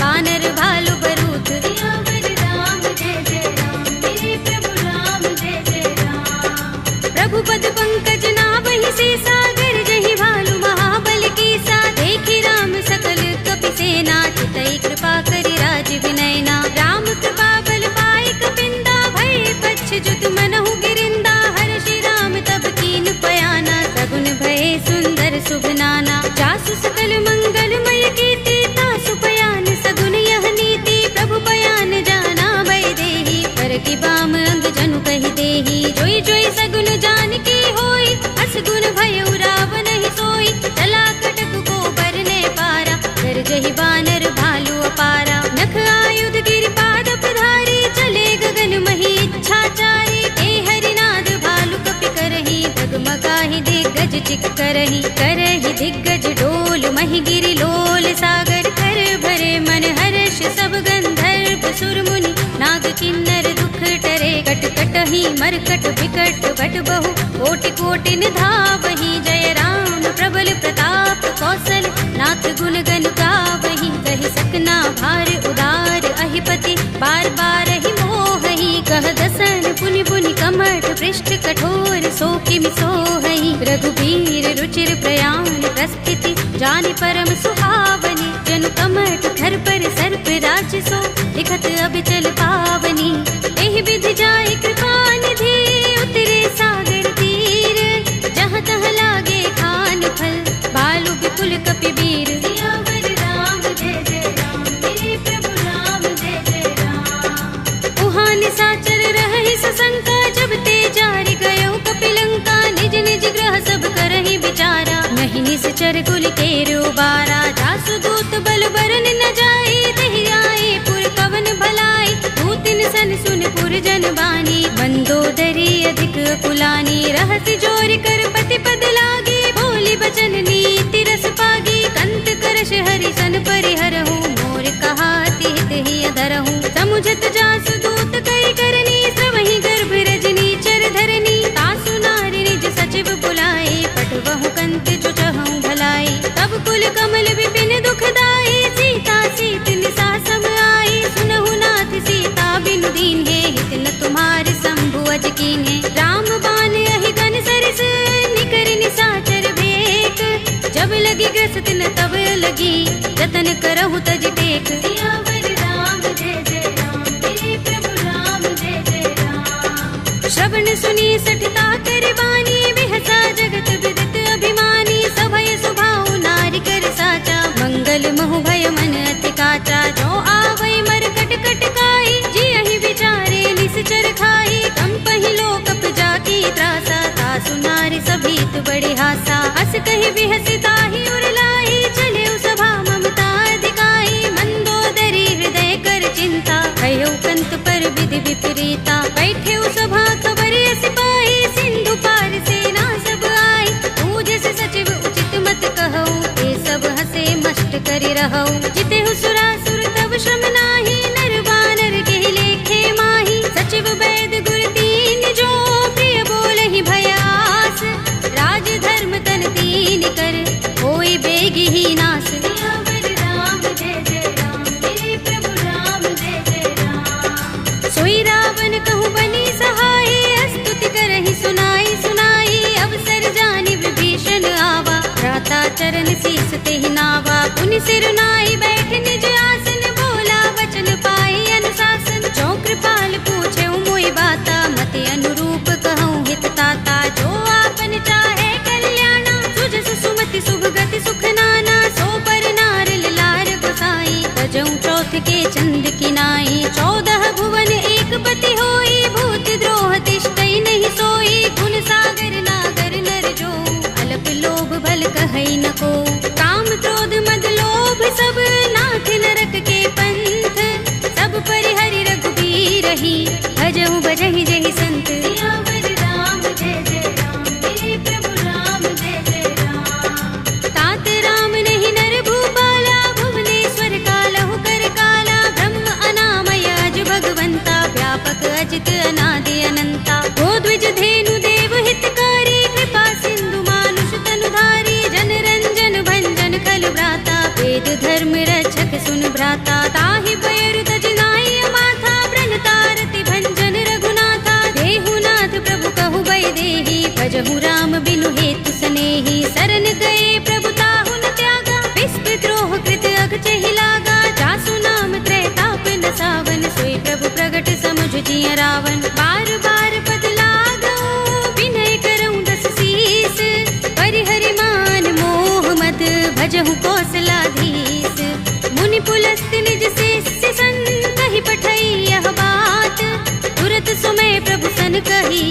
वानर भालु बरूथ। सियावर राम जय जय राम, मेरे प्रभु राम जय जय राम। प्रभु पद पंकज नाभहि सीसा, गरजहि भालु महाबल कीसा। देखि राम सकल कपि सेना, चितई कृपा करि राज विनयना। राम कृपा बल पाई कपिंदा, भय पच्छ जुत मनहु गिरिंदा। हर्षि राम तब कीन पयाना, सगुन भय सुंदर शुभ नाना। जासु सकल मंगलमय कीर्ति, तासु पयान सगुन यह नीति। प्रभु पयान जाना भय देहि, पर की बाम अंग जनु कहि देहि। जोई जोई सगुन जानकी होई, अस गुण भयउ रावण ही सोई। चला कटक को बरने पारा, गरजहि बानर भालु अपारा। नख आयुध गिरिपाद प्रधारी, चले गगन मही इच्छाचारी। ए हरिनाद भालु कपि करहि, डगमगाहि दिग्गज चिक करहि। करहि दिग्गज डोल महि गिरि लोल सागर। कर भरे मन हर्ष सब गंधर्व सुर मुनि, नाग किन्नर दुख टरे। कट कटहि मरकट विकट बट बहु, कोटि कोटि निधावहि। जय राम प्रबल प्रताप कौशल, नाथ गुण गन गावहि। कहि सकना भार उदार अहिपति, बार बार ही मोहहि। कह दसन पुनि पुनि कमठ, पृष्ठ कठोर सो किमि सोहहि। रघुबीर रुचिर प्रयाण प्रस्थिति, जानि परम सुहावनी। जनु कमठ धर पर सर्प राजसो, लिखत अबिचल पावनी। एहि विधि जाय कृपा निधि, उतरे सागर तीर। जहाँ तहाँ लागे खान फल, भालु विपुल कपि वीर। सियावर राम जय जय राम, मेरे प्रभु राम जय जय राम। उहाँ निशाचर रहहि सशंका, जब ते जारि गयो कपिलंका। निज निज ग्रह सब करहि विचारा, नहीं निश्चर कुल केरु बारा। जासु दूत बल बरन न जाई, तेहि आए पुर कवन भलाई। दूतिन सन सुनपुर जन बानी, मंदोदरी अधिक कुलानी, रहस्य जोर कर पति पद लागी, बोली बचन नीति रस पागी, कंत करश हरि सन परिहरहु, मोर कहा हित ही अधरहु, समुझत जासु दूत कई करनी, श्रवहि गर्भ रजनी चर धरनी, तासु नारी निज सचिव बुलाए, पटवहु कंत जो चहु भलाई, तब कुल कमल विपिन दुखदाई, सीता सीत निसा सम आई, सुनहु नाथ सीता बिनु दीन्हे, हित न तुम्हार शंभु अज कीन्हे, राम बाण अहि गन सरिस, निकर निसाचर भेक, जब लगी ग्रस्त न तब लगी, जतन करहु तज टेक, सियावर राम जय जय राम, मेरे प्रभु राम जय जय राम। श्रवण सुनी सठता कर बानी, बिहसा जगत विदित अभिमानी, सभय सुभाउ नारी कर साचा, मंगल महु भय मन अति काचा, जो आवै मर कट कट काई, जियहि विचारे निश्चर खाई, कंपहि लोक जाकी त्रासा, तासु नारी सभीत बड़े हासा, हस कहि बिहसि ताहि उर लाई, चले सभा ममता अधिकाई, मंदोदरी हृदय कर चिंता, कह्यो कंत पर विधि विपरीता, बैठे सभा खबर अस पाई, सिंधु पार सेना सब आई, पूजस सचिव उचित मत कहऊ, ये सब हसे मष्ट करि रहऊ, जितेहु सुरासुर तब श्रम नाही, नर वानर के लेखे माही, सचिव वैद गुर तीन जो, प्रिय बोलहि भयास, राज धर्म तन तीन कर, होई बेगी ही नास, सियावर राम जय जय राम, मेरे प्रभु राम जय जय राम। सोई रावण कहूँ बनी सहाय, स्तुति करहि सुनाई सुनाई, अवसर जानि विभीषण आवा, भ्राता चरण शीस तेहि नावा, पुनि सिर नाई बैठ निज आसन, बोला वचन पाई अनुशासन, जो कृपाल पूछे मोहि बाता, मति अनुरूप कहूँ हित ताता, जो आपन चाहे कल्याणा, सुजस सुमति शुभ गति सुख नाना, सो पर नार लार गोसाई, तजऊ चौथ के चंद किनाई, 14 भुवन एक पति होई, भूत द्रोह तिष्ठई नहीं सोई, गुण सागर नागर नर जो, अल्प लोभ भल कहई न को, काम क्रोध मद लोभ सब, नाथ नरक के पंथ, सब परिहरि रघुबीर ही, भजहु भजहि जहि संत, सियावर राम जय जय राम, मेरे प्रभु राम जय जय राम। तात राम नहीं नर भूपाला, भुवनेश्वर कालहु कर काला, ब्रह्म अनामय अज भगवंता, व्यापक अजित अनादि अनंता, गोद्विज धेनु देव हितकारी, कृपा सिंधु मानुष तनुधारी, जन रंजन भंजन खल भ्राता, वेद धर्म रक्षक सुन भ्राता, ताहि पैरु तज नाई माथा, ब्रन तारति भंजन रघुनाथा, देहु नाथ प्रभु कहु बै देहि, भजहु राम बिनु हेतु सनेहि, शरण गए प्रभु ताहु न त्यागा, विस्पद्रोह कृत अघचहि लागा, जासु नाम त्रैताप न सावन, सोई प्रभु प्रगट समुझ जिय रावण, बार बार पद लागऊ, विनय करऊँ दस शीस, परिहरि मान मोह मद, भजहु कौशलाधीश, मुनि पुलस्त निज शिष्य संग, कहि पठई यह बात, तुरत सुमय प्रभु सन कही,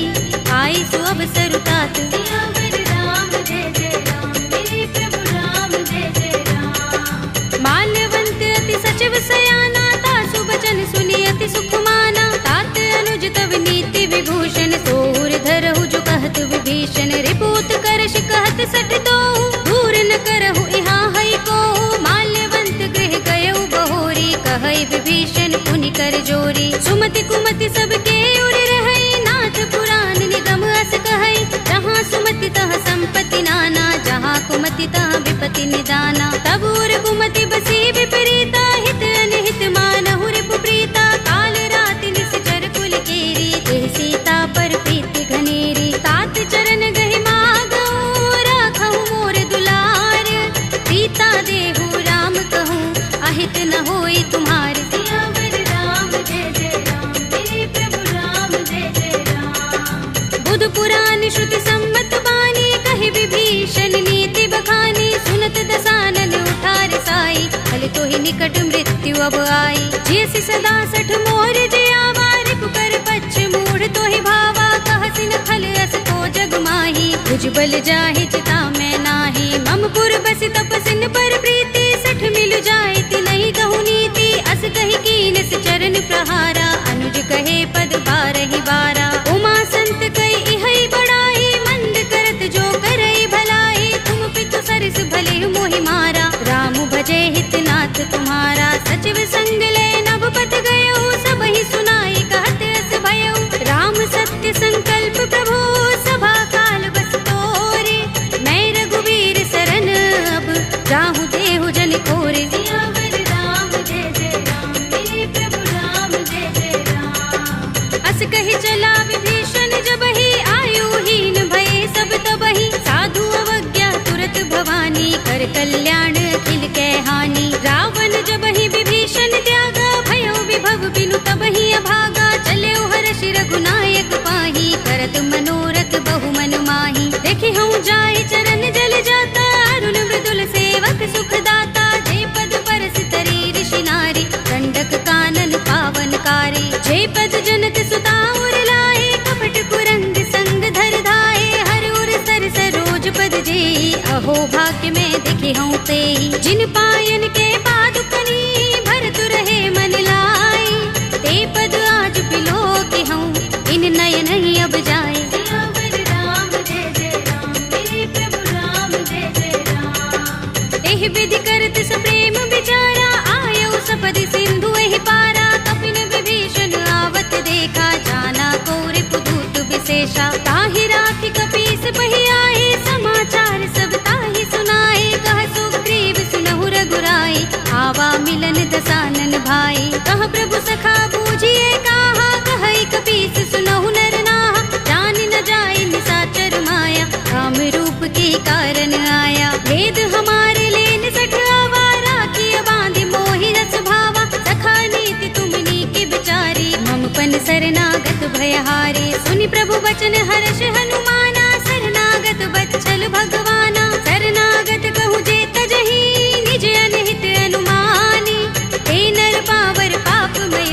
आई सु अवसर तात, सियावर राम जय जय राम, मेरे प्रभु राम जय जय राम। माल्यवंत अति सचिव सयाना, तासु बचन सुनि अति सुख माना, तात अनुज तव नीति विभूषण, सोर धरहु जो कहत विभीषण, रिपुत करश कहत सठ दोहु, दूर न करहु इहाँ हई को, माल्यवंत गृह गयउ बहोरी, कहई विभीषण पुनि कर जोरी, सुमति कुमति सबके उर रहई, नाथ पुराण निगम अस कहई, जहाँ सुमति तहाँ संपत्ति नाना, जहाँ कुमति तहाँ विपत्ति निदाना, तब उर कुमति बसी विपरीता, हित अनहित मानहु रिपु प्रीता, काल राति निश्चर कुल केरी, देह सीता पर प्रीति घनेरी, तात चरण गहि मागऊ, राखहु मोर दुलार, सीता देहु राम कहूँ, अहित न होई तुम्हार, सियावर राम जय जय राम, मेरे प्रभु राम जय जय राम। बुध पुराण श्रुति सम्मत बानी, कहि विभीषण नीति बखानी, सुनत दसानन उठार साई, फल तो ही निकट मृत्यु अब आई, जैसी सदा सठ मोर जियावा, रिपु कर पच्छ मूढ़ तो ही भावा, कहसिन खल अस तो जग माही, तुझ बल जाहि चिता मैं नाही, मम पुर बसि तपसिन पर प्रीति, सठ मिल जाए ति नहीं कहु नीति, अस कहि कीन चरण प्रहारा, अनुज कहि रघुनायक पाही, करत मनोरथ बहु मन माही। देखि हूँ जाय चरण जल जाता, अरुण मृदुल सेवक सुख दाता। जे पद परस तरी ऋषि नारी, दंडक कानन पावनकारी। जे पद जनत सुता उर लाए, कपट कुरंग संग धर धाए। हर उर सर सरोज पद जेई, अहो भाग्य में देखे हूँ तेई। जिन पायन के पादुकनी, भरत रहे मन लाई। ते पद आज बिलो के हूँ, इन नयन ही अब जाए। सियावर राम जय जय राम, मेरे प्रभु राम जय जय राम। एहि विधि करत सप्रेम विचारा, आयो सपदि सिंधु एहि पारा। कपिन विभीषण आवत देखा, जाना कौरि पुदूत विशेषा। ताहि राखि कपीस बहि आए, समाचार सब ताहि सुनाए। कह सुग्रीव सुनहु रघुराई, आवा मिलन दसानन भाई। कह प्रभु सखा बूझिए कहा, कहई कपीस सुनहु नर नाहा। जान न जाए निशाचर माया, काम रूप के कारण आया। भेद हमारे लेन सठ आवारा, किया बांधि मोहि रस भावा। सखा नीति तुमनी के बिचारी, मम पन शरणागत भयहारी। सुनि प्रभु बचन हर्ष हनुमाना, शरणागत बच्चल भगवाना। शरणागत कहूँ जे तजहि, निज अनहित अनुमानी। हे नर पावर पापमय,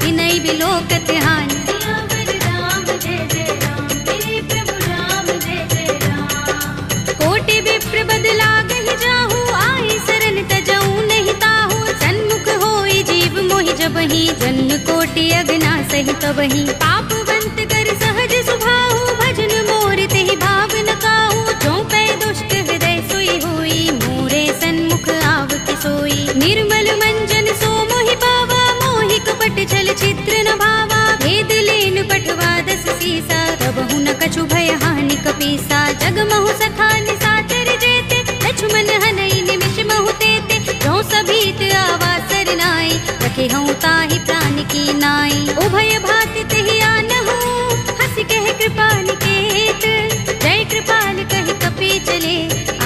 विनय बिलोकत हानि। सियावर राम जय जय राम, मेरे प्रभु राम जय जय राम। कोटि विप्र बदला गहि जाहू, आई शरण तजऊ नहीं ताहू। सन्मुख होई जीव मोहि जबहि, जन्म कोटि अगना सहि तबहि। पापवंत कर सहज सुभाहु, भजन मोर तेहि भाव न काहू। जो पै दुष्ट हृदय सोई होई, मोरे सन्मुख आव कि सोई। निर्मल मंजन सो मोहि पावा, मोहि कपट छल चित्र न भावा। भेद लेन पठवा दस सीसा, तबहु न कछु भय हानि कपीसा। जग महु सखा निशाचर जेते, लक्ष्मण हनई निमिष महु तेते। जो सभीत आवा सरनाई, रखे हूँ ताहि प्राण की नाई। उभय भाति तेहि आनहु, हंस कह कृपाल केत। जय कृपाल कहि कपी चले,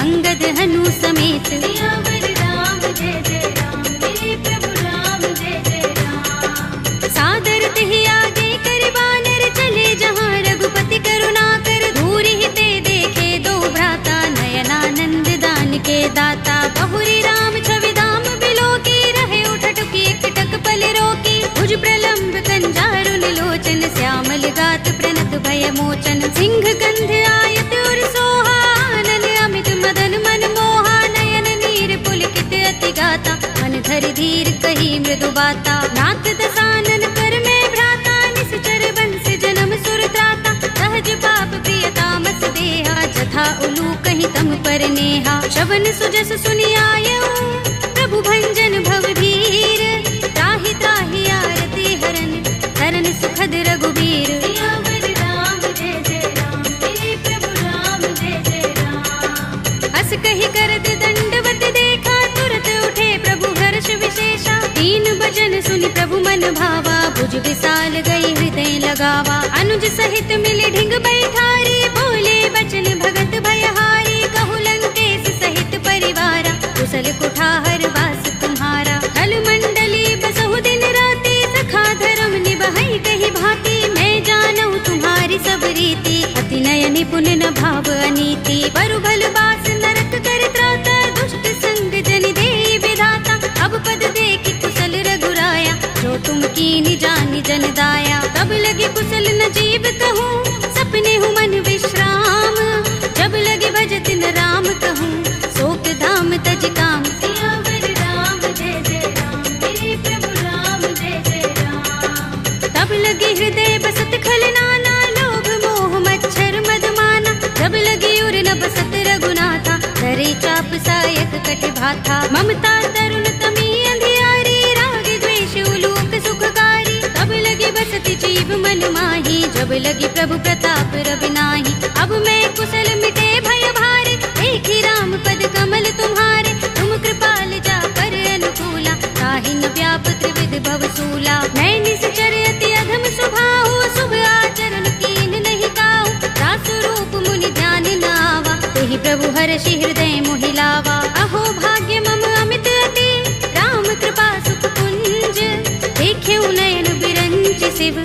अंगद हनु समेत। सियावर राम जय जय राम, मेरे प्रभु राम जय जय राम। सादर तेहि आगे कर बानर, चले जहाँ रघुपति करुणा कर। दूर ही ते देखे दो भ्राता, नयनानंद दान के दाता। बहुरी राम छवि धाम बिलो की, रहे उठटुकी एकटक पल रोकी। भुज प्रलंब कंजारुन लोचन, श्यामल गात प्रणत भय मोचन। सिंह गंध आयत उर सोहा, आनन अमित मदन मन मोहा। नयन नीर पुलकित अति गाता, मन धरि धीर कही मृदु बाता। नाथ दसानन कर में भ्राता, निश्चर बंस जन्म सुर त्राता। सहज पाप प्रिय तामस देहा, जथा उलू कहीं तम पर नेहा। श्रवण सुजस सुनि आयऊ, प्रभु भंजन भव भीर। त्राहि त्राहि आरती हरन, शरण सुखद रघुबीर। सियावर राम जय जय राम, मेरे प्रभु राम जय जय राम। हस कहि करत दंडवत देखा, तुरत उठे प्रभु हर्ष विशेषा। दीन भजन सुनि प्रभु मन भावा, भुज विशाल गई हृदय लगावा। अनुज सहित मिले ढिंग बैठारी, बोले बचन भगत भयहारी। कहु लंकेश सहित परिवारा, कुशल कुठार वास तुम्हारा। कल मंडली बसहु दिन राति, सखा धर्म निबहै कहि भांति। मैं जानऊ तुम्हारी सब रीति, अति नय निपुण न भाव अनीति। बरु भल बास नरक कर त्राता, दुष्ट संग जन देई विधाता। अब पद देखि कुशल रघुराया, जो तुम कीनि जानि जन दाया। तब लगे कुशल न जीव कहूँ, सपने हूँ मन विश्राम। जब लगे भजत न राम कहूँ, शोक धाम तज काम। सियावर राम जय जय राम, मेरे प्रभु राम जय जय राम। तब लगे हृदय बसत खल नाना, लोभ मोह मच्छर मद माना। जब लगे उर न बसत रघुनाथा, धरे चाप सायक कट भाथा। ममता तरुण तमी अंधियारी, राग द्वेष उलूक सुखकारी। तब लगे बसत जीव मन माही, जब लगे प्रभु प्रताप रवि नाही। अब मैं कुशल मिटे भय भारे, देखी राम पद कमल तुम्हारे। तुम कृपाल जा पर अनुकूला, ताहि न व्याप त्रिविध भव सूला। मैं निश्चर अति अधम स्वभाव, शुभ आचरण कीन नहीं काहू। दास रूप मुनि ध्यान न आवा, तेहि प्रभु हर्षि हृदय मोहि लावा। अहो भाग्य मम अमित अति, राम कृपा सुख कुंज। देखे नयन बिरंच शिव,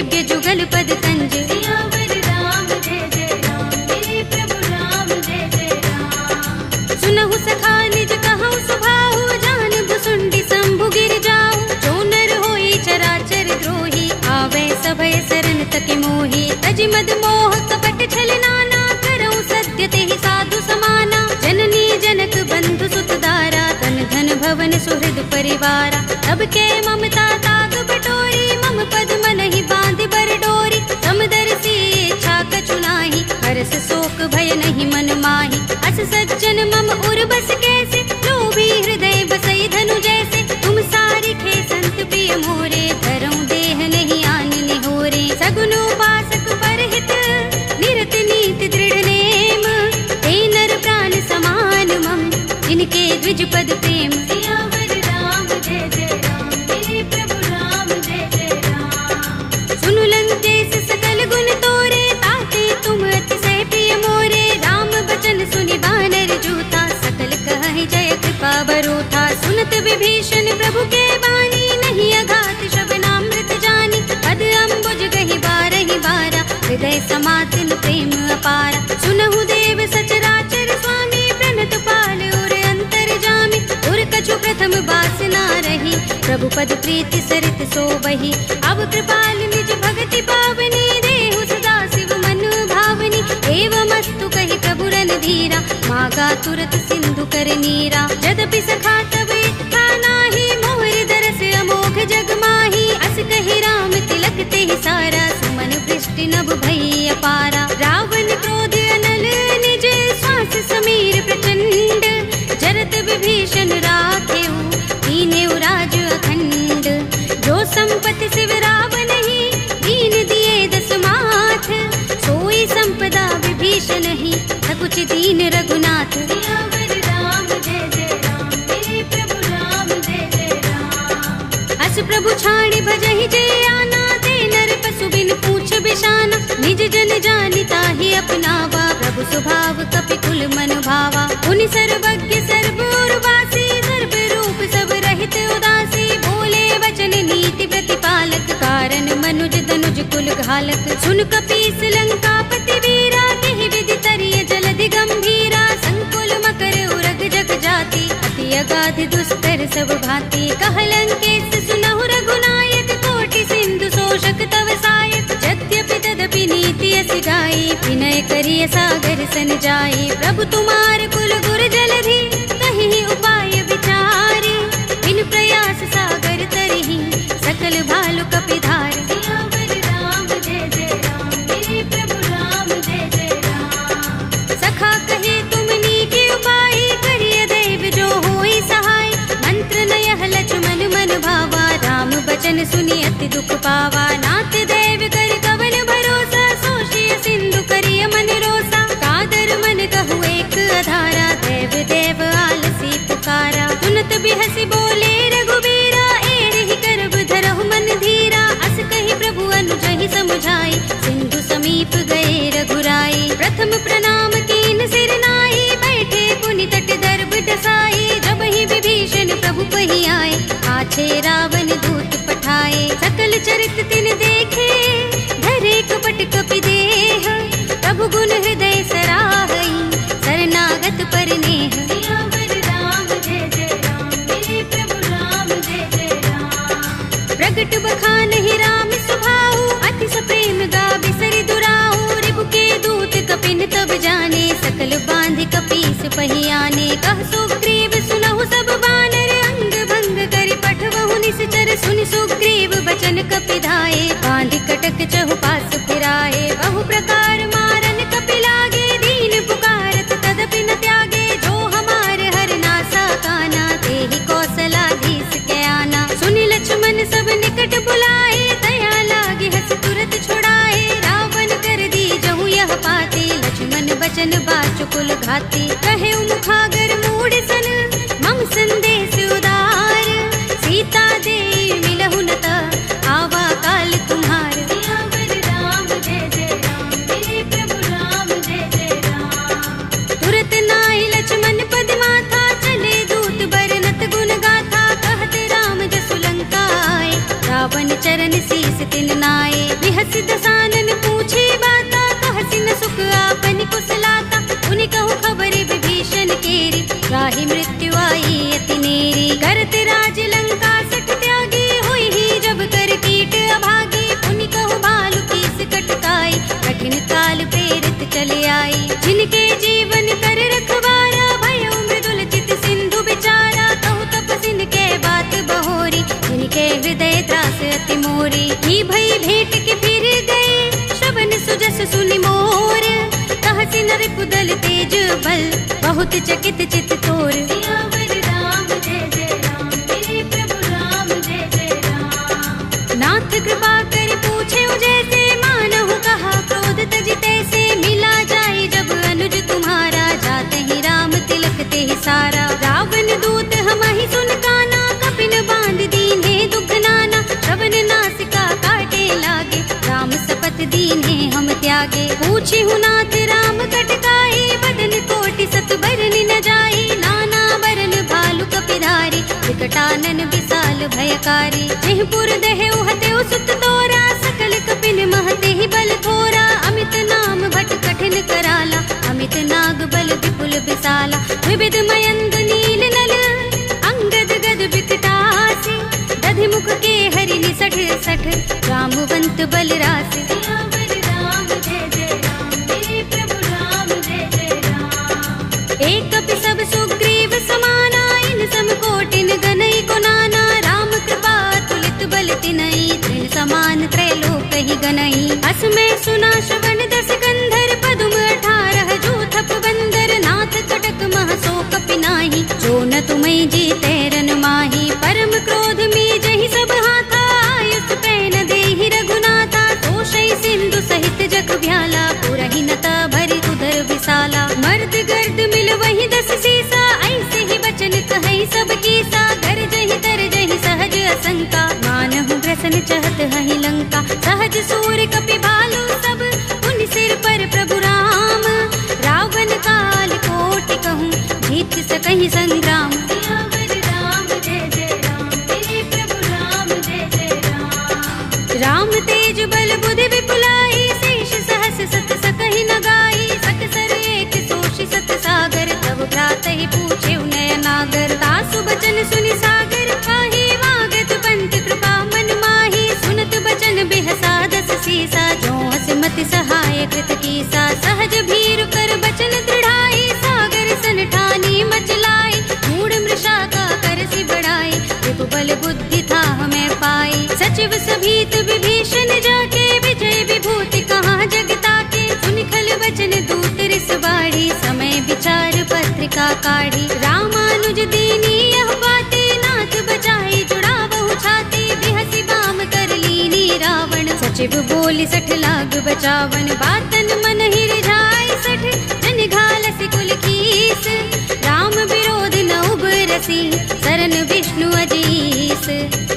सेव्य जुगल पद कंज। सियावर राम जय जय राम, मेरे प्रभु राम जय जय राम। सुनहु सखा निज कहु सुभाहु, जान भुसुंडी शंभु गिर जाऊ। जो नर होई चराचर द्रोही, आवे सभय शरण तक मोही। तज मद मोह कपट छल नाना, करऊं सत्य तेहि साधु समाना। जननी जनक बंधु सुत दारा, तन धन भवन सुहृद परिवारा। तब के ममता ताग बटोरी, मम पद मन ही बांध बर डोरी। समदर्शी इच्छा कछु नाही, हरस शोक भय नहीं मन माही। अस सज्जन मम उर बस कैसे, लोभी हृदय बसई धनु जैसे। तुम सारिखे संत प्रिय मोरे, धरऊं देह नहीं आन निहोरे। सगुन उपासक परहित, निरत नीति दृढ़ नेम। ते नर प्राण समान मम, जिनके द्विज पद प्रेम। सियावर राम जय जय राम, मेरे प्रभु राम जय जय राम। सुनु लंकेश सकल गुण तोरे, ताते तुम अतिशय प्रिय मोरे। राम बचन सुनि बानर जूथा, सकल कहहि जय कृपा बरूथा। सुनत विभीषण प्रभु के बानी, नहीं अघात श्रवणामृत जानी। पद अम्बुज गहि बारहि बारा, हृदय समातिन प्रेम अपारा। सुनहु देव सचराचर स्वामी, प्रणत पाल उर अंतर जामी। उर कछु प्रथम बासना रही, प्रभु पद प्रीति सरित सोबहि। अब कृपाल निज भगति पावनी, देहु सदा शिव मन भावनी। एवमस्तु कहि प्रभु रणधीरा, मागा तुरत सिंधु कर नीरा। यद्यपि सखा तब इच्छा नाही, मोहि दरस अमोघ जग माही। अस कहि राम तिलक तेहि सारा, सुमन वृष्टि नभ भई अपारा। रावण क्रोध अनल निज, श्वास समीर प्रचंड। जरत विभीषण राखेउ, कीन्हेउ राज अखंड। जो संपत्ति शिव रावण ही, दीन दिए दस माथ। सोई संपदा विभीषण ही, सकुच दीन रघुनाथ। सियावर राम जय जय राम, मेरे प्रभु राम जय जय राम। अस प्रभु छाड़ी भजहि जय आना, ते नर पशु बिन पूछ बिशाना। निज जन जानि ताहि अपनावा, प्रभु स्वभाव कपि कुल मन भावा। मुनि सर्वज्ञ सर्व उर्वासी, सर्व रूप सब रहित उदासी। बोले वचन नीति प्रतिपालक, कारण मनुज तनुज कुल घालक। सुन कपीस लंकापति वीरा, केहि विधि तरिय जलधि गंभीरा। संकुल मकर उरग जग जाति, अति अगाध दुस्तर सब भांति। कह लंकेश सुनहु रघुनायक, कोटि सिंधु शोषक तव सायक। यद्यपि तदपि नीति अस गाई, विनय करिय सागर सन जाई। प्रभु तुम्हार कुल गुर जलधि, कहि उपाय विचारी। बिन प्रयास सागर तरहि, सकल भालु कपिधार। सियावर राम जय जय राम, मेरे प्रभु राम जय जय राम। सखा कहे तुम नीके उपाय, करिय दैव जो होई सहाय। मंत्र नयह लक्ष्मण मन भावा, राम बचन सुनि अति दुख पावा। नाथ दैव कर कवन भरोसा, सोषिय सिंधु करिय मन रोसा। कादर मन कहु एक अधारा, देव देव आलसी पुकारा। सुनत बिहसि बोले रघुबीरा, एहि करब धरहु मन धीरा। अस कहि प्रभु अनुजहि समुझाई, सिंधु समीप गए रघुराई। प्रथम प्रणाम कीन सिर नाई, बैठे पुनि तट दर्भ डसाई। जब ही विभीषण प्रभु पहि आए, पाछे रावण दूत पठाए। सकल चरित तिन देखे, धरे कपट कपि देह। प्रभु गुण हृदय सराहई, शरणागत पर नेह। सियावर राम जय जय राम, मेरे प्रभु राम जय जय राम। प्रगट बखानहि राम सुभाऊ, अति सप्रेम गाबि सरि दुराऊ। रिपु के दूत कपिन तब जाने, सकल बांधि कपीस पहि आने। कह सुग्रीव सुनहु सब बानर, अंग भंग करि पठवहु निश्चर। सुनि सुग्रीव बचन कपिधाए, बांधि कटक चहुपास फिराए। बहु प्रकार मारन कपि लागे, दीन पुकारत तदपि न त्यागे। जो हमार हर नासा काना, तेहि कौशलाधीश के आना। सुनि लक्ष्मण सब निकट बुलाए, दया लागे हस तुरत छुड़ाए। रावण कर दी जहु यह पाती, लक्ष्मण बचन बाचुकुल घाती। कहे मुखागर मूढ़ सन, मम संदेश उदार। सीता दे मिलहु न ता, आवा काल तुम्हार। सियावर राम जय जय राम, मेरे प्रभु राम जय जय राम। तुरत नाहि लक्ष्मण पद माथा, चले दूत बरनत गुण गाथा। कहत राम जसु लंका आए, रावण चरण शीस तिन नाए। बिहस दसानन पूछे बाता, कहसी न सुख आपन कुशलाता। उनि कहु खबर विभीषण केरी, राहि मृत्यु आई अति नेरी। करत राज लंका सठ त्यागी, हुई ही जब कर कीट अभागी। उनि कहु भालु कीस कटकाई, कठिन काल प्रेरित चले आई। जिनके जीवन कर रखवारा, भयो मृदुल चित सिंधु बिचारा। कहु तपसिन के बात बहोरी, जिनके हृदय त्रास अति मोरी। ही भई भेंट के फिर गए, श्रवण सुजस सुनि मोर। कहसी नर कुदल तेज बल, बहुत चकित चित तोर। सियावर राम जय जय राम, मेरे प्रभु राम जय जय राम। नाथ कृपा कर पूछे जैसे, मानहु कहा क्रोध तज तैसे। मिला जाए जब अनुज तुम्हारा, जाते ही राम तिलक ते सारा। रावण दूत हमहि सुन काना, कपिन बांध दीन्हे दुख नाना। श्रवण नासिका काटे लागे, राम सपत दीन्हे हम त्यागे। पूछी हूँ नाथ राम कटकाई, बदन कोटि सत बरन न जाई। नाना बरन भालु कपिधारी, विकटानन विशाल भयकारी। जेहपुर दहेउ हतेउ सुत तोरा, सकल कपिन महते ही बल थोरा। अमित नाम भट कठिन कराला, अमित नाग बल विपुल विशाला। विविध मयंग नील नल, अंगद गद विकटासी। दधि मुख के हरि निसठ सठ, रामवंत बल रासि। सियावर राम जय जय राम, मेरे प्रभु राम जय जय राम। एक कपि सब सुग्रीव समाना, इन सम कोटिन गनई को नाना। राम कृपा तुलित बल तिनई, तृण समान त्रैलोक ही गनई। अस में सुना श्रवण दस गंधर, पदुम 18 जूथप बंदर। नाथ कटक मह सो कपि नाही, जो न तुम्हें जीते रन माही। परम क्रोध में जहि सब हाथा, आयुष पैन देहि रघुनाथा। तोषै सिंधु सहित जग भ्याला, पुरहि नता भरि उदर विशाला। मर्द गर्द मिल वही 10 सीसा, ऐसे ही बचन कहै सब कीसा। गरजहि तरजहि सहज असंका, मानहु ग्रसन चहत हहि लंका। सहज सूर कपि भालु सब, उन सिर पर प्रभु राम। रावण काल कोटि कहूँ, जीत सकहि संग्राम। सियावर राम जय जय राम, मेरे प्रभु राम जय जय राम। राम तेज बल बुद्धि विपुलाई, शेष सहस सत सकहि न गाई। सकसर एक सोषि सत सागर, तब भ्रातहि पूछे नय नागर। तासु बचन सुनि सागर पाहि, मागत पंत कृपा मन माही। सुनत बचन बिहसा 10 सीसा, जो हस मति सहाय कृत कीसा। सहज भीरु कर बचन दृढ़ाई, सागर सन ठानी मचलाई। मूढ़ मृषा का करसि बढ़ाई, रिपु बल बुद्धि था हमें पाई। सचिव सभीत विभीषण जाके, विजय विभूति कहाँ जगता के। सुनि खल बचन दूत रिस बाढ़ी, समय विचार पत्रिका काढ़ी। रामानुज दीनी यह बातें, नाथ बचाई जुड़ावहु छाती। बिहसि बाम कर लीनी रावण, सचिव बोली 60 लाग बचावन। बातन मन ही रिझाई 60, जन घालसि कुल कीस। राम विरोध न उबरसी, सरन विष्णु अजीस।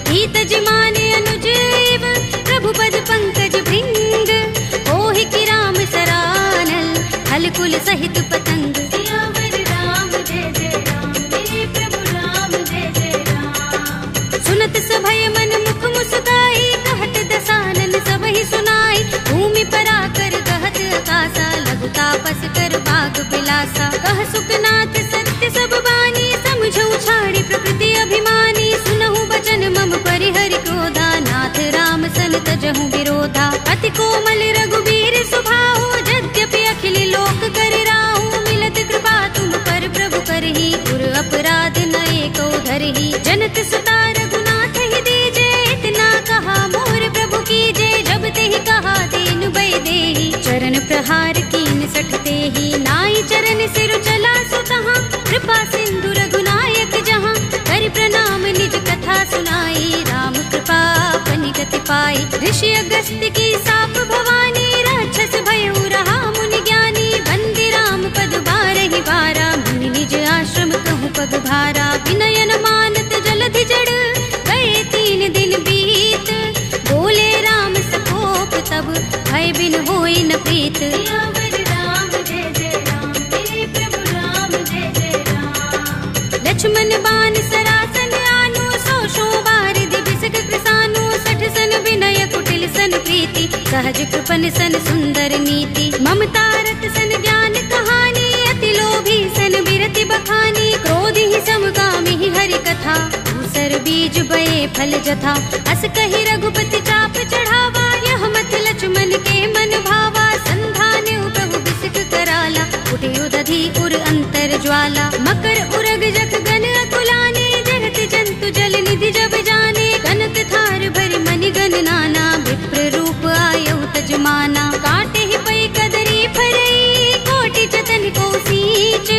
हित जिमाने अनुज एव, प्रभु पद पंकज भृंग। ओहि की राम सरानल, हल कुल सहित पतंग। सियावर राम जय जय राम, मेरे प्रभु राम जय जय राम। सुनत सभय मन मुख मुस्काई, कहत दसानन सबहि सुनाई। भूमि पराकर गहत आकाशा, लघु तापस कर बाग बिलासा। कह सुखनाथ सत्य सब बानी, समझौ छाड़ी प्रकृति अभिमानी। सुनहु बचन मम परिहरि क्रोधा, नाथ राम सन तजहु विरोधा। अति कोमल रघुबीर सुभाहु, यद्यपि अखिल लोक कर राहु। मिलत कृपा तुम पर प्रभु करही, गुर अपराध न एको धरही। जनत सुता रघुनाथ ही दीजे, इतना कहा मोर प्रभु कीजे। जब तेहि कहा दीन भय देहि, चरण प्रहार कीन 60 तेहि। नाई चरण सिर चला सुतहाँ, कृपा सिंधु रघुनायक जहाँ। कर प्रणाम निज कथा सुनाई, राम कृपा अपनि गति पाई। ऋषि अगस्त्य की साप भवानी, राक्षस भयउ रहा मुनि ज्ञानी। बंदी राम पद बारहि बारा, मुनि निज आश्रम कहूँ पग भारा। विनयन मानत जलधि जड़, गए 3 दिन बीत। बोले राम सकोप तब, भय बिन होई न प्रीत। सियावर राम जय जय राम, मेरे प्रभु राम जय जय राम। लक्ष्मण बान सरासन आनो, 100 बार दिबिसक कृसानो। 60 सन विनय कुटिल सन प्रीति, प्रीति, सहज कृपन सन सुंदर नीति, ममता रत सन ज्ञान कहानी, अति लोभी सन बिरति बखानी, क्रोध ही समकामी ही हरि कथा, दूसर बीज बये फल जथा, अस कहि रघुपति चाप चढ़ावा, यह मत लक्ष्मण के मन भावा, संधान प्रभु बिसिक कराला, उठे उदधि उर अंतर ज्वाला, मकर उरग जख गन अकुलाने, जगत जंतु जल निधि जब जाने, कनक थार भरि मनि गण नाना, विप्र रूप आयौ तजमाना, काटे ही पै कदरी फरई, कोटि जतन को सींच,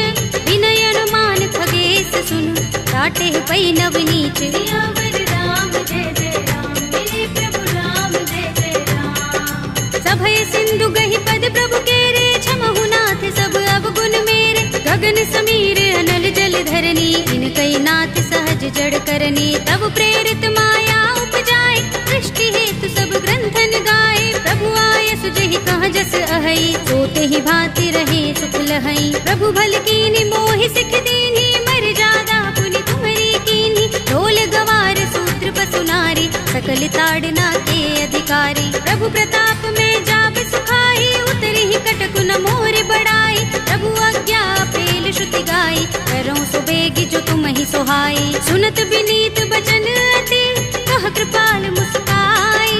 विनय अनुमान खगेश सुन, काटे ही पै नवनीच, सियावर राम जय जय राम, मेरे प्रभु राम जय जय राम, सभय सिंधु गहि पद प्रभु केरे, छमहु नाथ सब अवगुण मेरे, गगन समीर अनल जल धरनी, इनकई नाथ सहज जड़ करनी, तब प्रेरित माया उपजाए, सृष्टि हेतु सब ग्रंथन गाए, प्रभु आय सुजहि कहाँ जस अहै, सोते ही भांति रहे सुख लहै, प्रभु भल कीनी मोहि सिख दीनी, मर जादा पुनि तुम्हरी कीनी, ढोल गवार सूत्र पसु नारी, सकल ताड़ना के अधिकारी, प्रभु प्रताप में जाब सुखाई, उतरी ही कटकु न मोर बढ़ाई, प्रभु आज्ञा पेल श्रुति गाई, करो सो बेगी जो तुम ही सोहाई, सुनत विनीत बचन अति, कह कृपाल मुस्काई,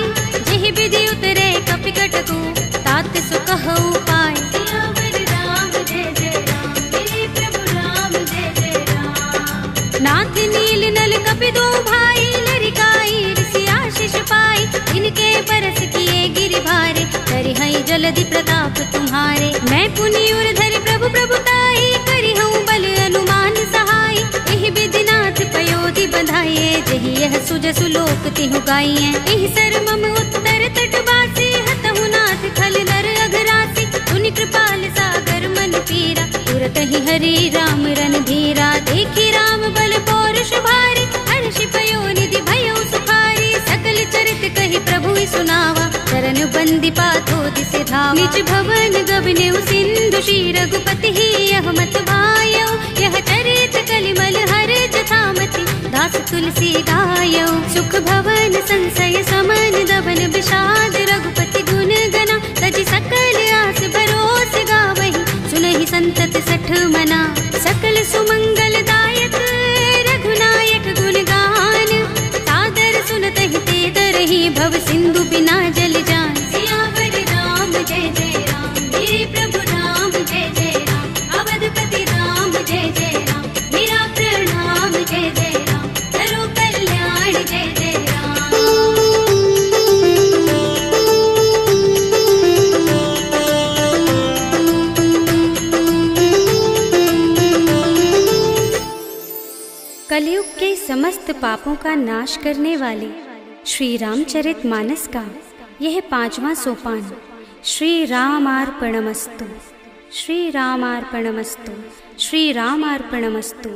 जेहि विधि उतरे कपि कटकु, तात सो कहु पाय, सियावर राम जय जय राम, मेरे प्रभु राम जय जय राम, नाथ नील नल कपि दो भाई, लरिकाई ऋषि आशीष पाई, इनके बरस किए गिरि भारे, करिहई जलधि प्रताप तुम्हारे, मैं पुनि उर धरि प्रभु प्रभुताई, करिहऊँ बल अनुमान सहाय, एहि विधिनाथ पयोधि बधाइए, जेहि यह सुजसु लोक तिहु गाइए, एहि सर मम उत्तर तट बासी, हतहु नाथ खल नर अघरासी, सुनि कृपाल सागर मन पीरा, तुरत ही हरि राम रन धीरा, देखी राम बल पौरुष भारी, हर्षि पयो निधि भयो सुखारी, सकल चरित कहि प्रभु सुनावा, चरण बंदी पाथो दिसे धावा, निज भवन गबनेउ सिंधु श्री रघुपति ही यह मत भायौ, यह चरित कलिमल हर जथामति, दास तुलसी गायौ, सुख भवन संशय समन दबन विषाद, रघुपति गुण गना, तजि सकल आस भरोस गावहि, सुनहि संतत सठ मना, सकल सुमंगल दायक रघुनायक गुण गान, सादर सुनतहि ते दरहि भव सिंधु बिना जल जान, सियावर राम जय जय राम, मेरे प्रभु राम जय जय राम, अवधपति राम जय जय राम, मेरा प्रणाम जय जय राम, करो कल्याण जय जय राम। कलयुग के समस्त पापों का नाश करने वाले श्री रामचरितमानस का यह 5वां सोपान, श्री रामार्पणमस्तु, श्री रामार्पणमस्तु, श्री रामार्पणमस्तु।